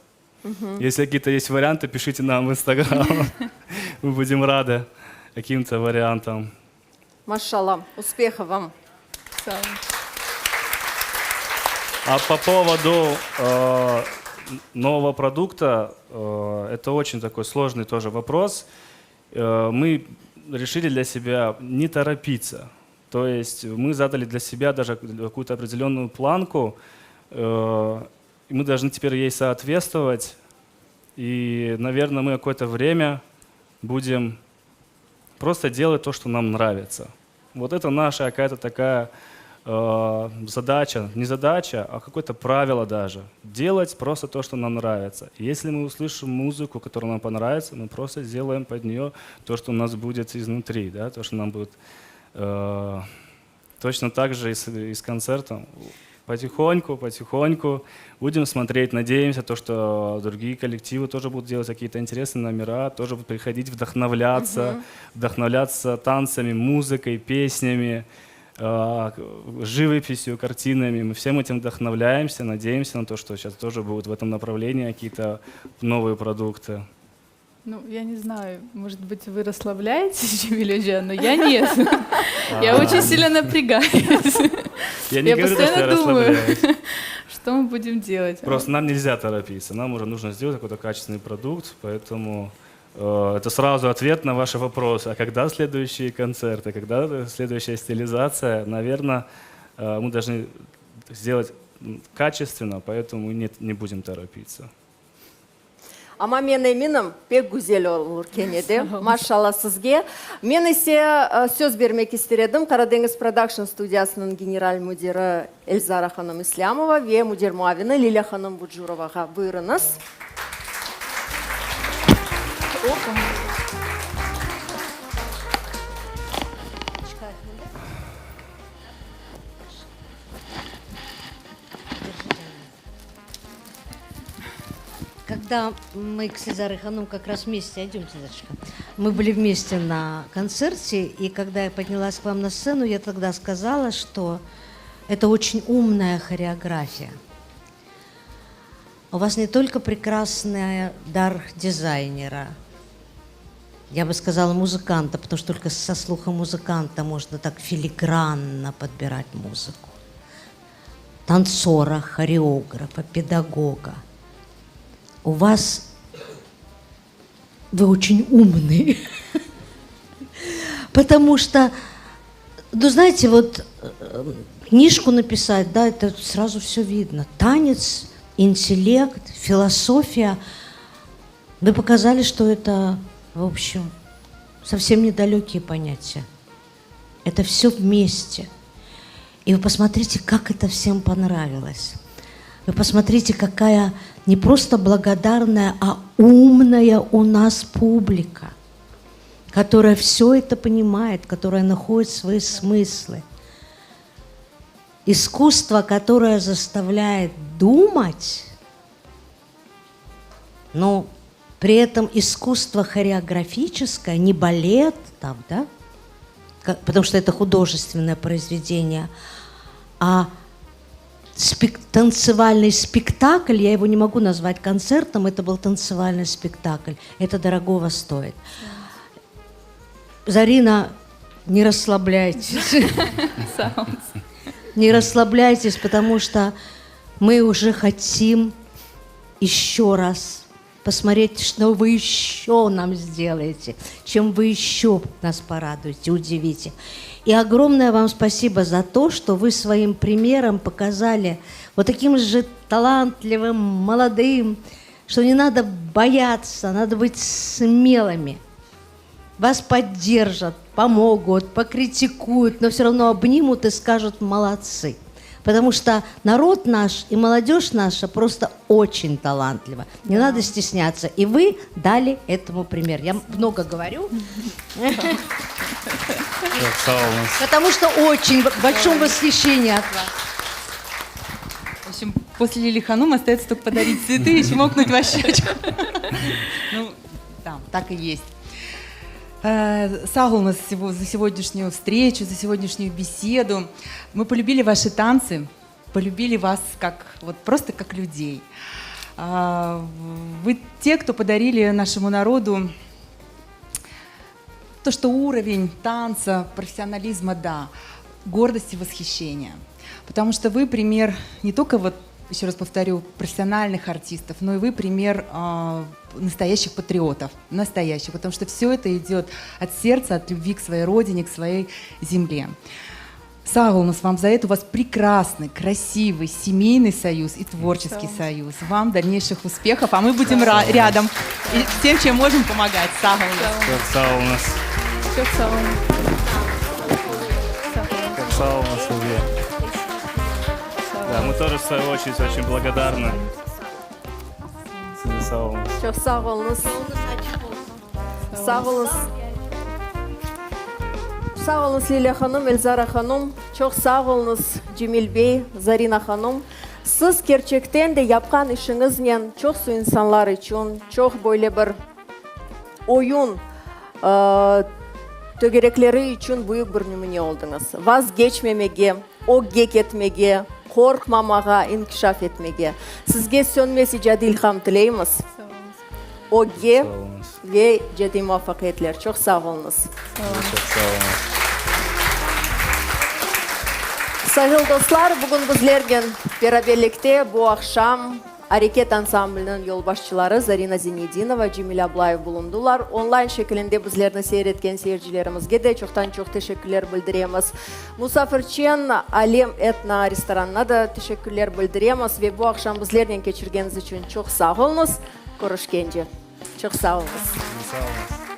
Если какие-то есть варианты, пишите нам в Инстаграм. Мы будем рады каким-то вариантам. Машалла, успехов вам. А по поводу нового продукта, это очень такой сложный тоже вопрос. Мы решили для себя не торопиться. То есть мы задали для себя даже какую-то определенную планку, и мы должны теперь ей соответствовать. И, наверное, мы какое-то время будем просто делать то, что нам нравится. Вот это наша какая-то такая задача, не задача, а какое-то правило даже. Делать просто то, что нам нравится. Если мы услышим музыку, которая нам понравится, мы просто сделаем под нее то, что у нас будет изнутри, да? То, что нам будет точно так же и с концертом. Потихоньку будем смотреть, надеемся, то, что другие коллективы тоже будут делать какие-то интересные номера, тоже будут приходить, вдохновляться танцами, музыкой, песнями, живописью, картинами. Мы всем этим вдохновляемся, надеемся на то, что сейчас тоже будут в этом направлении какие-то новые продукты. Ну, я не знаю, может быть, вы расслабляетесь, Джамиля, но я нет. Я очень сильно напрягаюсь. Я не говорю, что я расслабляюсь. Что мы будем делать? Просто нам нельзя торопиться, нам уже нужно сделать какой-то качественный продукт, поэтому это сразу ответ на ваши вопросы. А когда следующие концерты, когда следующая стилизация? Наверное, мы должны сделать качественно, поэтому не будем торопиться. Ама мен емінім пек гүзел olur кенеде. Машалла сізге. Мен есе сөз бермек истередім. Қарадеңіз продакшн студиясының генераль мудирі Эльзара ханым Ислямова ве мудир муавины Лиля ханым Буджуроваға бұйырыңыз. Когда мы с Эльзарой Ханум как раз вместе, идемте, Зачка, мы были вместе на концерте, и когда я поднялась к вам на сцену, я тогда сказала, что это очень умная хореография. У вас не только прекрасный дар дизайнера, я бы сказала музыканта, потому что только со слухом музыканта можно так филигранно подбирать музыку. Танцора, хореографа, педагога. У вас, вы очень умные, потому что, ну знаете, вот книжку написать, да, это сразу все видно. Танец, интеллект, философия. Вы показали, что это, в общем, совсем недалекие понятия. Это все вместе. И вы посмотрите, как это всем понравилось. Вы посмотрите, какая не просто благодарная, а умная у нас публика, которая все это понимает, которая находит свои смыслы. Искусство, которое заставляет думать, но при этом искусство хореографическое, не балет, там, да? Потому что это художественное произведение, а танцевальный спектакль, я его не могу назвать концертом, это был танцевальный спектакль. Это дорогого стоит. Зарина, не расслабляйтесь. Не расслабляйтесь, потому что мы уже хотим еще раз посмотреть, что вы еще нам сделаете, чем вы еще нас порадуете, удивите. И огромное вам спасибо за то, что вы своим примером показали вот таким же талантливым, молодым, что не надо бояться, надо быть смелыми. Вас поддержат, помогут, покритикуют, но все равно обнимут и скажут «молодцы». Потому что народ наш и молодежь наша просто очень талантлива. Не надо стесняться. И вы дали этому пример. Я много говорю. Потому что очень в большом восхищении от вас. В общем, после Лили Ханум остается только подарить цветы и чмокнуть в щечку. Ну, да, так и есть. Сагул нас за сегодняшнюю встречу, за сегодняшнюю беседу. Мы полюбили ваши танцы, полюбили вас как, вот просто как людей. Вы те, кто подарили нашему народу то, что уровень танца, профессионализма, да, гордость и восхищение. Потому что вы пример не только, вот, еще раз повторю, профессиональных артистов, но и вы пример настоящих патриотов, настоящих, потому что все это идет от сердца, от любви к своей родине, к своей земле. Сагулнус, вам за это у вас прекрасный, красивый семейный союз и творческий союз. Вам дальнейших успехов, а мы будем рядом и всем, чем можем, помогать. Сагулнус. Да, мы тоже в свою очередь очень благодарны. Çok sağ olunuz. Sağ olunuz. Sağ olunuz Leyla Hanım, Elzara Hanım. Çok sağ olunuz Cemil Bey, Zarina Hanım. Siz gerçekten de yapkan işinizle çok su insanlar için çok böyle bir oyun tögerekleri için büyük bir nümune oldunuz. Vazgeçmemege, o gek etmege, korkmamaga, inkişaf etmege. Sizge sönmesi icadi ilham dileyimiz. O ge ve ciddi muvaffakiyetler. Çok sağ olunuz. Çok sağ olunuz. Sayın dostlar, bugün bizlerden beraberlikte bu akşam Hareket Ansamblının yol başçıları Zarina Zenedinova, Cemil Ablayev bulundular. Online şeklinde bizlerini seyretken seyircilerimizge de çoktan çok teşekkürler bildiremiz. Musafirçen Alem Etna restoranına da teşekkürler bildiremiz ve bu akşam bizlerden geçirgeniz için çok sağ olunuz. Görüşkence. Çok sağ olunuz. Sağ olunuz.